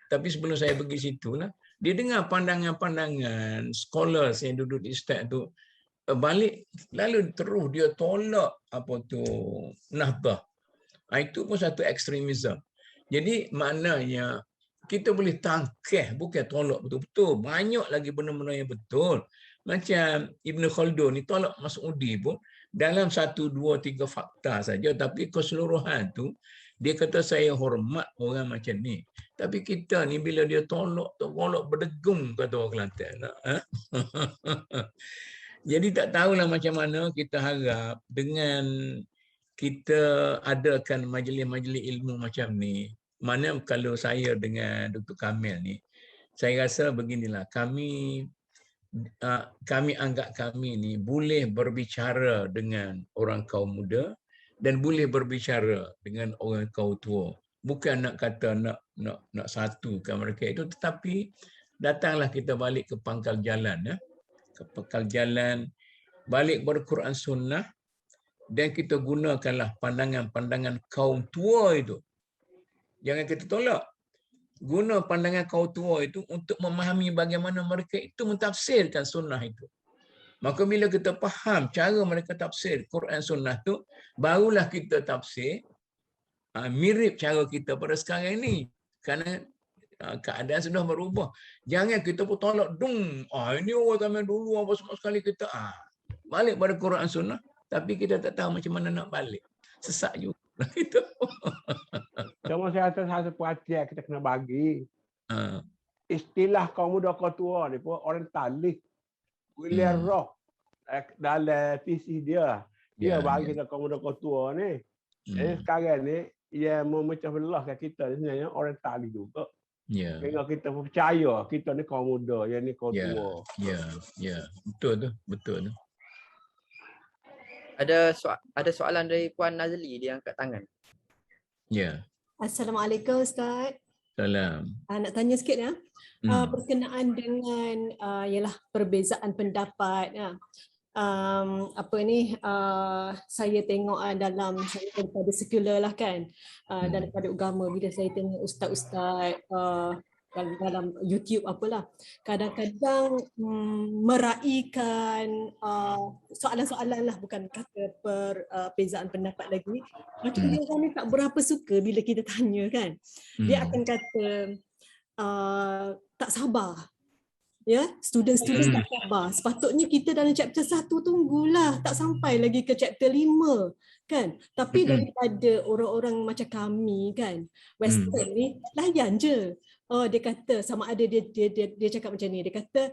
Tapi sebelum saya pergi situ lah, dia dengar pandangan-pandangan scholars yang duduk di Istak tu balik, lalu terus dia tolak apa tu Nahdah. Itu pun satu ekstremisme. Jadi maknanya kita boleh tangkeh, bukan tolak betul-betul. Banyak lagi benda-benda yang betul. Macam Ibn Khaldun ni tolak Mas'udi pun dalam 1, 2, 3 fakta saja. Tapi keseluruhan tu, dia kata saya hormat orang macam ni. Tapi kita ni bila dia tolak berdegung, kata orang Kelantan. Jadi tak tahulah macam mana kita harap dengan kita adakan majlis-majlis ilmu macam ni. Mana kalau saya dengan Dr. Kamil ni, saya rasa beginilah, kami anggap kami ni boleh berbicara dengan orang kaum muda dan boleh berbicara dengan orang kaum tua. Bukan nak kata nak satukan mereka itu, tetapi datanglah kita balik ke pangkal jalan, ke pangkal jalan, balik kepada Quran Sunnah, dan kita gunakanlah pandangan-pandangan kaum tua itu. Jangan kita tolak. Guna pandangan kaum tua itu untuk memahami bagaimana mereka itu mentafsirkan sunnah itu. Maka bila kita faham cara mereka tafsir Quran Sunnah itu, barulah kita tafsir mirip cara kita pada sekarang ini. Kerana keadaan sudah berubah. Jangan kita pun tolak ini orang kami dulu apa semua sekali kita balik pada Quran Sunnah, tapi kita tak tahu macam mana nak balik. Sesak juga. Itu. Cuma saya rasa satu perhatian kita kena bagi. Istilah kaum muda kaum tua ni pun orientalis. William Rock dalam visi dia. Dia bagi kita kaum muda kaum tua ni. Jadi sekarang ni, ia memecah belahkan kita sebenarnya orientalis juga. Sehingga kita percaya kita ni kaum muda, yang ni kaum tua. Betul tu. Ada soalan dari Puan Nazli, dia angkat tangan. Assalamualaikum Ustaz. Salam. Nak tanya sikit ya. Berkenaan dengan ialah perbezaan pendapat. Saya tengok dalam saya daripada sekular lah kan. Daripada agama, bila saya tengok ustaz-ustaz dalam YouTube apalah, kadang-kadang meraihkan soalan-soalan lah, bukan kata perbezaan pendapat lagi. Macam dia ni tak berapa suka bila kita tanya kan. Dia akan kata tak sabar. Ya, student tak sabar. Sepatutnya kita dalam chapter 1 tunggulah, tak sampai lagi ke chapter 5 kan. Tapi daripada orang-orang macam kami kan, Western ni layan je. Oh, dia kata sama ada dia cakap macam ni. Dia kata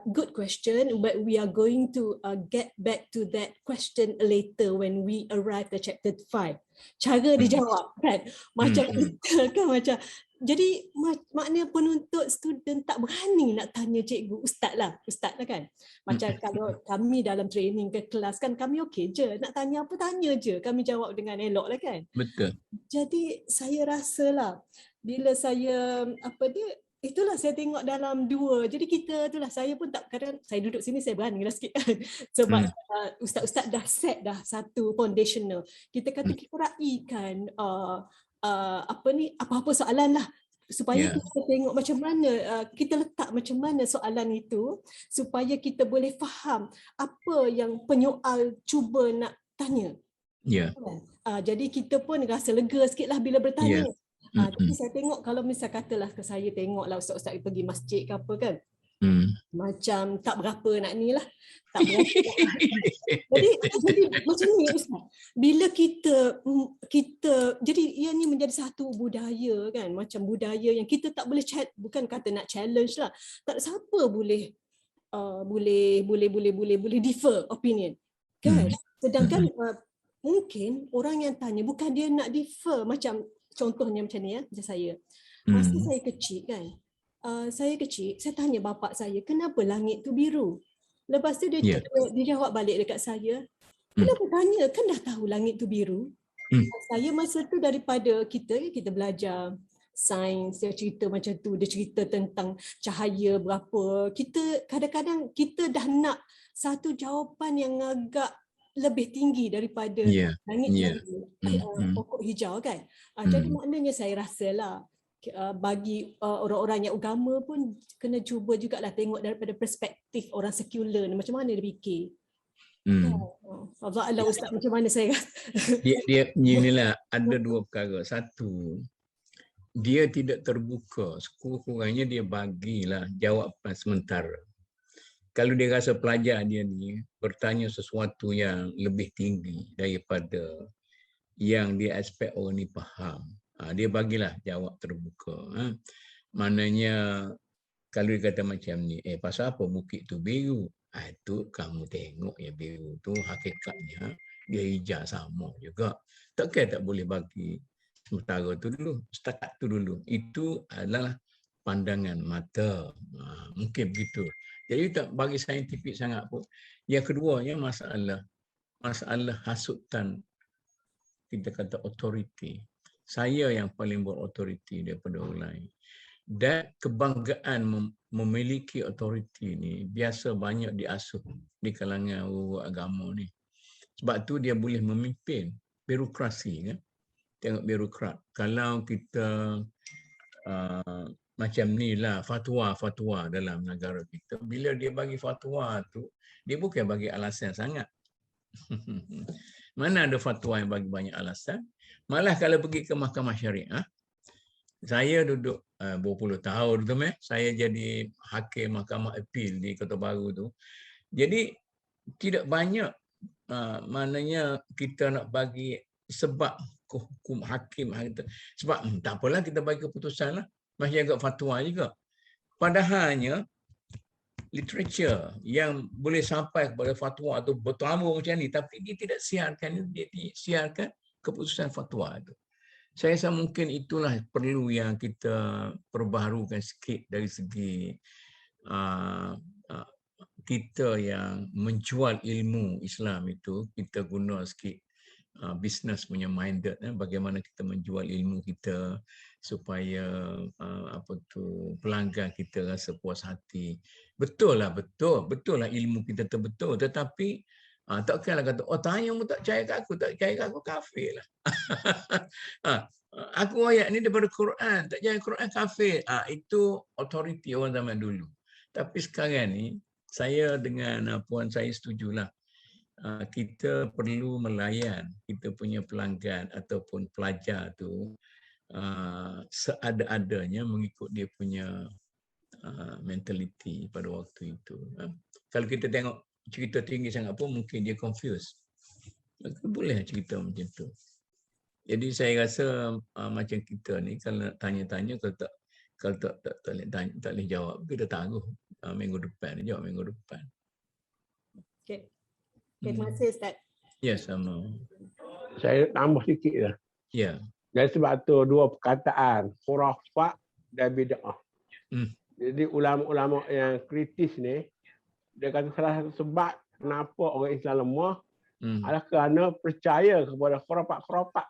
good question, but we are going to get back to that question later when we arrive at chapter 5. Cara dia jawab kan macam kita kan, macam jadi maknanya penuntut student tak berani nak tanya cikgu, ustaz lah kan. Macam kalau kami dalam training ke kelas kan, kami okey je, nak tanya apa tanya je, kami jawab dengan elok lah kan. Betul. Jadi saya rasalah bila saya itulah saya tengok dalam 2. Jadi kita itulah, saya pun tak, kadang saya duduk sini saya berani lah sikit kan. Sebab ustaz-ustaz dah set dah satu foundational. Kita kata kita raikan apa-apa soalan lah supaya kita tengok macam mana kita letak macam mana soalan itu supaya kita boleh faham apa yang penyoal cuba nak tanya. Jadi kita pun rasa lega sikit lah bila bertanya. Tapi saya tengok kalau misal katalah saya tengoklah ustaz-ustaz pergi masjid ke apa kan, macam tak berapa nak ni lah, tak berapa. jadi macam ni ustaz, bila kita jadi ia ni menjadi satu budaya kan, macam budaya yang kita tak boleh bukan kata nak challenge lah, tak siapa boleh differ opinion kan. Sedangkan mungkin orang yang tanya bukan dia nak differ, macam contohnya macam ni macam saya. Masa saya kecil kan, saya tanya bapa saya, kenapa langit tu biru? Lepas tu dia jawab balik dekat saya, kenapa tanya, kan dah tahu langit tu biru. Saya masa tu daripada kita belajar sains, dia cerita macam tu, dia cerita tentang cahaya berapa. Kita kadang-kadang kita dah nak satu jawapan yang agak lebih tinggi daripada langit pokok hijau kan. Jadi maknanya saya rasalah bagi orang-orang yang agama pun kena cuba jugalah tengok daripada perspektif orang sekular ni, macam mana dia fikir. Allah Ustaz, macam mana saya dia inilah ada 2 perkara. Satu, dia tidak terbuka, sekurang-kurangnya dia bagilah jawapan sementara. Kalau dia rasa pelajar dia ni bertanya sesuatu yang lebih tinggi daripada yang dia expect orang ni faham, dia bagilah jawab terbuka. Maknanya kalau dia kata macam ni, pasal apa bukit tu biru? Itu kamu tengok ya, biru tu hakikatnya dia hijau sama juga. Takkan tak boleh bagi sementara tu dulu, setakat tu dulu. Itu adalah pandangan mata. Mungkin begitu. Jadi tak bagi saintifik sangat pun. Yang keduanya masalah hasutan, kita kata authority. Saya yang paling berautoriti daripada orang lain. Dan kebanggaan memiliki authority ni biasa banyak diasuh di kalangan orang agama ni. Sebab tu dia boleh memimpin birokrasi kan. Tengok birokrat. Kalau kita macam ni lah fatwa dalam negara kita. Bila dia bagi fatwa tu, dia bukan bagi alasan sangat. Mana ada fatwa yang bagi banyak alasan? Malah kalau pergi ke mahkamah syariah, saya duduk berpuluh tahun tu, saya jadi hakim mahkamah appeal di Kota Baru tu. Jadi tidak banyak maknanya kita nak bagi sebab hukum hakim. Sebab tak apalah kita bagi keputusan lah. Masih agak fatwa juga. Padahalnya literature yang boleh sampai kepada fatwa atau bertambah macam ni, tapi dia tidak siarkan keputusan fatwa itu. Saya rasa mungkin itulah perlu yang kita perbaharukan sikit dari segi kita yang menjual ilmu Islam itu, kita guna sikit business punya minded, bagaimana kita menjual ilmu kita supaya pelanggan kita rasa puas hati. Betul lah ilmu kita betul, tetapi takkanlah kata tanya mu tak percaya kat aku kafir lah. Aku ayat ni daripada Quran, tak percaya Quran kafir. Itu authority orang zaman dulu. Tapi sekarang ni saya dengan puan saya setujulah. Kita perlu melayan kita punya pelanggan ataupun pelajar tu seada-adanya mengikut dia punya mentality pada waktu itu. Kalau kita tengok cerita tinggi sangat pun mungkin dia confused. Boleh cerita macam tu. Jadi saya rasa macam kita ni kalau nak tanya-tanya kalau tak boleh jawab kita tangguh minggu depan jawab minggu depan. Okey. Terima kasih Ustaz. Ya, sama. Saya tambah sikit lah. Ya. Dari sebab tu dua perkataan, khurafat dan bid'ah. Jadi ulama-ulama yang kritis ni, dia kata salah satu sebab kenapa orang Islam lemah adalah kerana percaya kepada khurafat-khurafat.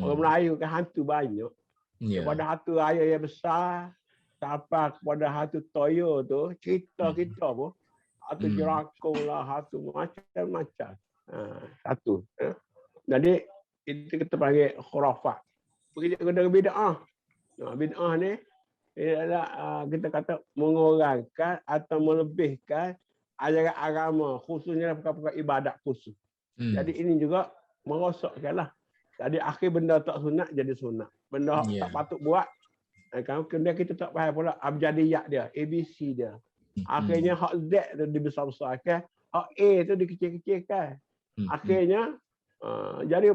Orang Melayu kan hantu banyak. Kepada hantu raya yang besar, sampai kepada hantu toyo tu, cerita kita pun, hantu jerakung lah, hantu macam-macam. Satu. Jadi, itu kita panggil khurafat. Begitu dengan bid'ah. Bid'ah ni, ialah kita kata mengurangkan atau melebihkan ajaran agama, khususnya perkara-perkara ibadat khusus. Jadi ini juga merosakkanlah. Jadi akhir benda tak sunat jadi sunat. Benda tak patut buat. Kemudian kita tak faham pula abjadiyat dia, ABC dia. Akhirnya hak Z tu dibesar-besarkan, hak A tu dikecil-kecilkan. Akhirnya jadi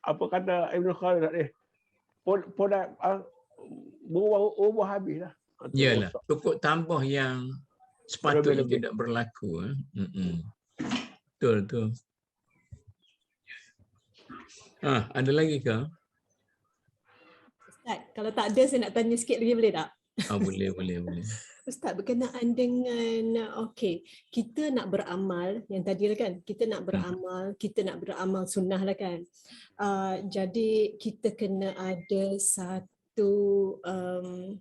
apa kata Ibn Khalid ni? Berubah habis lah. Iyalah, cukup tambah yang sepatutnya tidak berlaku. Betul tu. Ada lagi ke? Ustaz, kalau tak ada saya nak tanya sikit lagi boleh tak? Boleh. Ustaz, berkenaan dengan kita nak beramal yang tadi lah kan, kita nak beramal sunnah lah kan. Jadi kita kena ada satu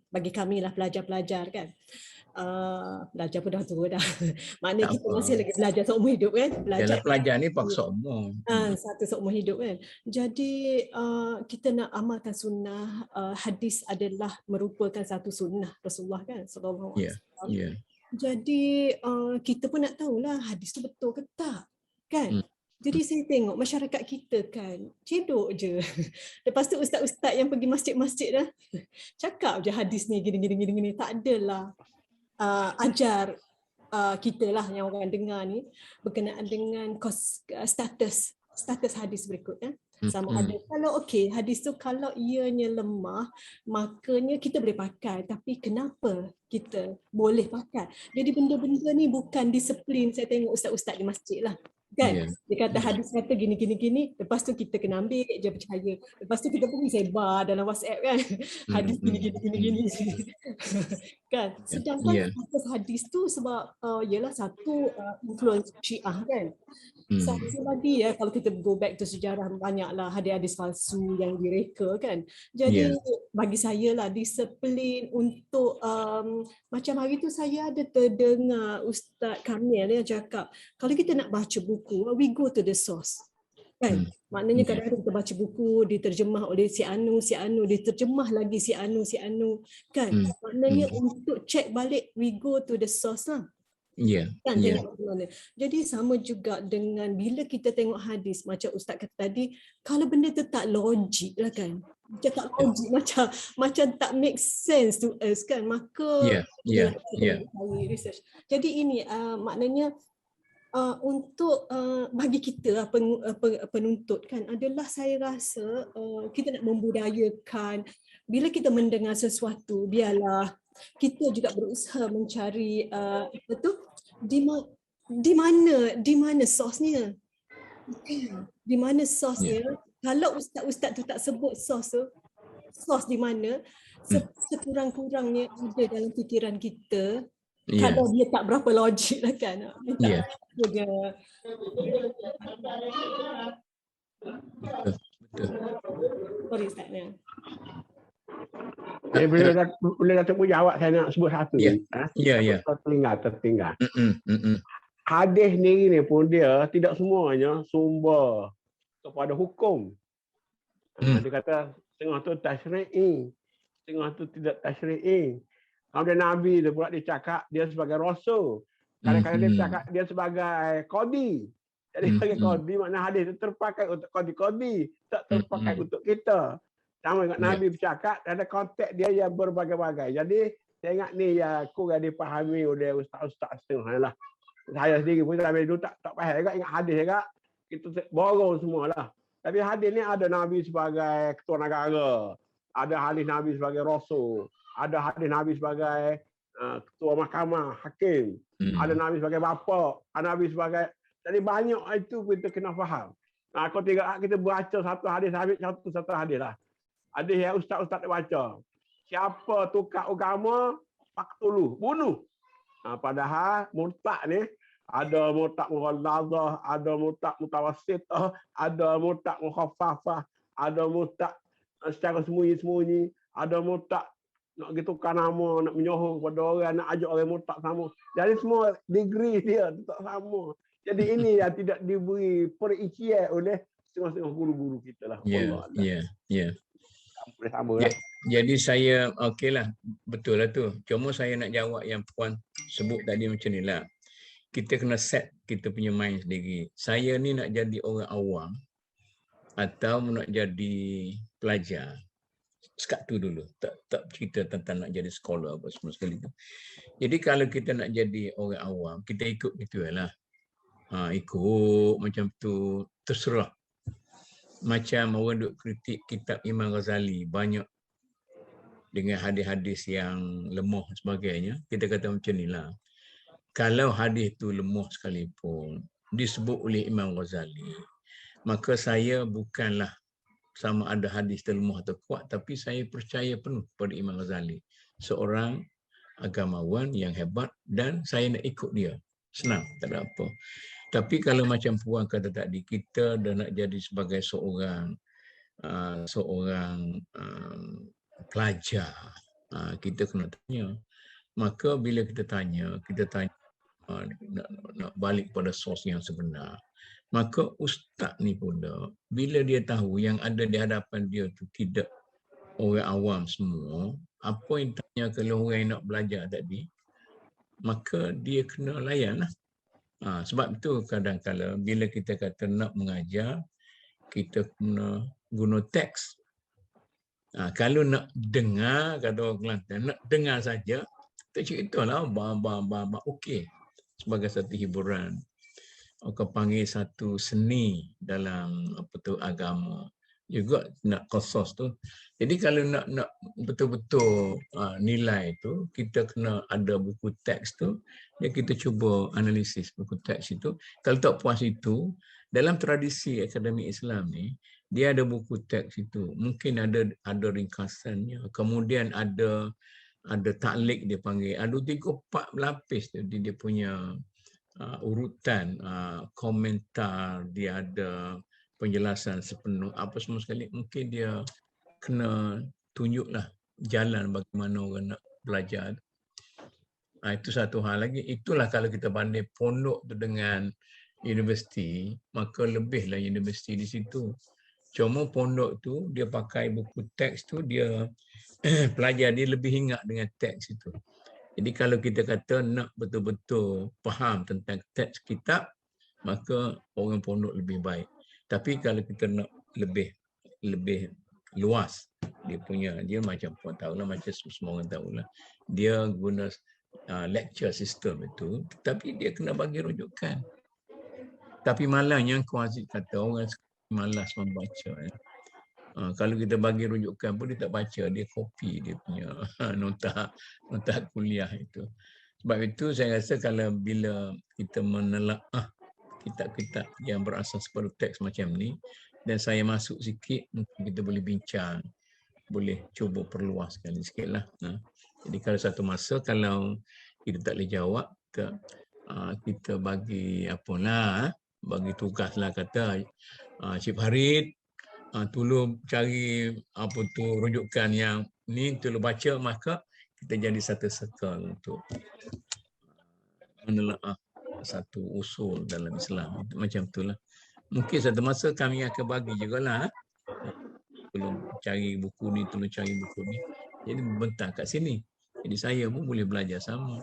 bagi kami lah pelajar-pelajar kan. Belajar pun dah tua dah. Maknanya kita masih lagi belajar seumur hidup kan. Pelajar ni paksa umur. Satu seumur hidup kan. Jadi kita nak amalkan sunnah. Hadis adalah merupakan satu sunnah Rasulullah kan sallallahu alaihi wasallam. Jadi kita pun nak tahulah hadis tu betul ke tak kan. Jadi saya tengok masyarakat kita kan cedok je. Lepas tu ustaz-ustaz yang pergi masjid-masjid dah cakap je hadis ni gini. Tak adalah ajar kita lah yang orang dengar ni berkenaan dengan status hadis berikut sama ada kalau hadis tu kalau ianya lemah makanya kita boleh pakai, tapi kenapa kita boleh pakai? Jadi benda-benda ni bukan disiplin. Saya tengok ustaz-ustaz di masjid lah kan, dia kata hadis kata gini, lepas tu kita kena ambil je percaya, lepas tu kita pergi sebar dalam WhatsApp kan, hadis gini kan. Sedangkan hadis tu sebab ialah satu influence Syiah kan. Satu lagi kalau kita go back to sejarah, banyaklah hadis-hadis palsu yang direka kan. Jadi bagi saya lah disiplin untuk macam hari tu saya ada terdengar Ustaz Kamil yang cakap kalau kita nak baca buku, we go to the source kan. Maknanya kadang-kadang kita baca buku diterjemah oleh si anu, diterjemah lagi si anu kan. Maknanya untuk check balik, we go to the source lah. Kan, jadi sama juga dengan bila kita tengok hadis macam Ustaz kata tadi, kalau benda tu tak logik lah kan, macam tak logik, macam tak make sense to us kan, maka research. Jadi ini maknanya untuk bagi kita penuntut kan adalah saya rasa kita nak membudayakan bila kita mendengar sesuatu, biarlah kita juga berusaha mencari di mana source-nya. Di mana source-nya? Kalau ustaz-ustaz tu tak sebut source di mana, sekurang-kurangnya ada dalam fikiran kita. Kalau dia tak berapa logik lah kan. Betul. Sorry Ustaz. Saya boleh Datuk Puji awak, saya nak sebut satu. Tertinggal. Hadis ni pun dia tidak semuanya sumber kepada hukum. Dia kata setengah tu tasyri'i, setengah tu tidak tasyri'i. Kemudian Nabi dia pula cakap dia sebagai rasul. Kadang-kadang dia cakap dia sebagai qadi. Jadi sebagai qadi makna hadis itu terpakai untuk qadi-qadi, tak terpakai untuk kita. Sama dengan Nabi bercakap, ada konteks dia yang berbagai-bagai. Jadi saya ingat ni yang kurang dipahami oleh ustaz-ustaz setengah lah. Saya sendiri pun sampai dulu tak faham juga, ingat hadis juga. Kita borong semualah. Tapi hadis ni ada Nabi sebagai ketua negara. Ada hadis Nabi sebagai rasul. Ada hadis Nabi sebagai ketua mahkamah, hakim. Ada Nabi sebagai bapa. Ada Nabi sebagai... Jadi banyak itu kita kena faham. Kalau kita baca satu hadis, habis satu hadis lah. Ada yang ustaz-ustaz baca. Siapa tukar agama, faktuluh, bunuh. Padahal murtad ni, ada murtad mughallazah, ada murtad mutawassithah, ada murtad mukhaffafah, ada murtad secara sembunyi-sembunyi, ada murtad nak tukar nama, nak menyohong kepada orang, nak ajak orang murtad sama. Jadi semua degree dia tak sama. Jadi ini yang tidak diberi perincian oleh setengah-setengah guru-guru kita lah. Ya. Jadi saya okeylah, betul lah tu. Cuma saya nak jawab yang puan sebut tadi macam ni lah. Kita kena set kita punya mind sendiri. Saya ni nak jadi orang awam atau nak jadi pelajar. Sekat tu dulu. Tak cerita tentang nak jadi sekolah apa semua sekali tu. Jadi kalau kita nak jadi orang awam, kita ikut gitu lah. Ikut macam tu, terserah. Macam orang duk kritik kitab Imam Ghazali banyak dengan hadis-hadis yang lemah sebagainya, kita kata macam ni lah. Kalau hadis tu lemah sekalipun disebut oleh Imam Ghazali, maka saya bukanlah sama ada hadis tu lemah atau kuat, tapi saya percaya penuh pada Imam Ghazali, seorang agamawan yang hebat dan saya nak ikut dia. Senang, tak ada apa. Tapi kalau macam puan kata tadi, kita dah nak jadi sebagai seorang pelajar, kita kena tanya. Maka bila kita tanya nak balik pada sos yang sebenar. Maka ustaz ni pula, bila dia tahu yang ada di hadapan dia tu tidak orang awam semua, apa yang tanya kalau orang yang nak belajar tadi, maka dia kena layan lah. Sebab itu kadang-kadang bila kita kata nak mengajar, kita kena guna teks. Kalau nak dengar, kata orang Kelantan, nak dengar saja, tak ceritalah, okey. Sebagai satu hiburan. Orang panggil satu seni dalam agama. Juga nak qasas tu. Jadi kalau nak betul-betul nilai tu, kita kena ada buku teks tu, ya kita cuba analisis buku teks itu. Kalau tak puas itu, dalam tradisi akademik Islam ni, dia ada buku teks itu. Mungkin ada ringkasannya. Kemudian ada taklik dia panggil. Ada 3-4 lapis tu dia punya urutan komentar, dia ada penjelasan sepenuh apa semua sekali. Mungkin dia kena tunjuklah jalan bagaimana orang nak belajar. Itu satu hal lagi. Itulah kalau kita banding pondok tu dengan universiti, maka lebihlah universiti di situ. Cuma pondok tu dia pakai buku teks tu, dia pelajar dia lebih ingat dengan teks itu. Jadi kalau kita kata nak betul-betul faham tentang teks kitab, maka orang pondok lebih baik. Tapi kalau kita nak lebih luas, dia macam puan tahulah, macam semua orang tahulah, dia guna lecture system itu, tapi dia kena bagi rujukan. Tapi malangnya Kuazi kata orang malas membaca. Kalau kita bagi rujukan pun dia tak baca, dia copy dia punya nota kuliah itu. Sebab itu saya rasa kalau bila kita menelaah kitab-kitab yang berasas pada teks macam ni, dan saya masuk sikit, mungkin kita boleh bincang, boleh cuba perluaskan sikit lah. Jadi kalau satu masa, kalau kita tak boleh jawab, kita bagi bagi tugas lah, kata Cik Farid, tolong cari rujukan yang ni, tolong baca, maka kita jadi satu circle untuk menelaah satu usul dalam Islam. Macam itulah. Mungkin satu masa kami akan bagi jugalah. Tolong cari buku ni, tolong cari buku ni. Jadi bentang kat sini. Jadi saya pun boleh belajar sama.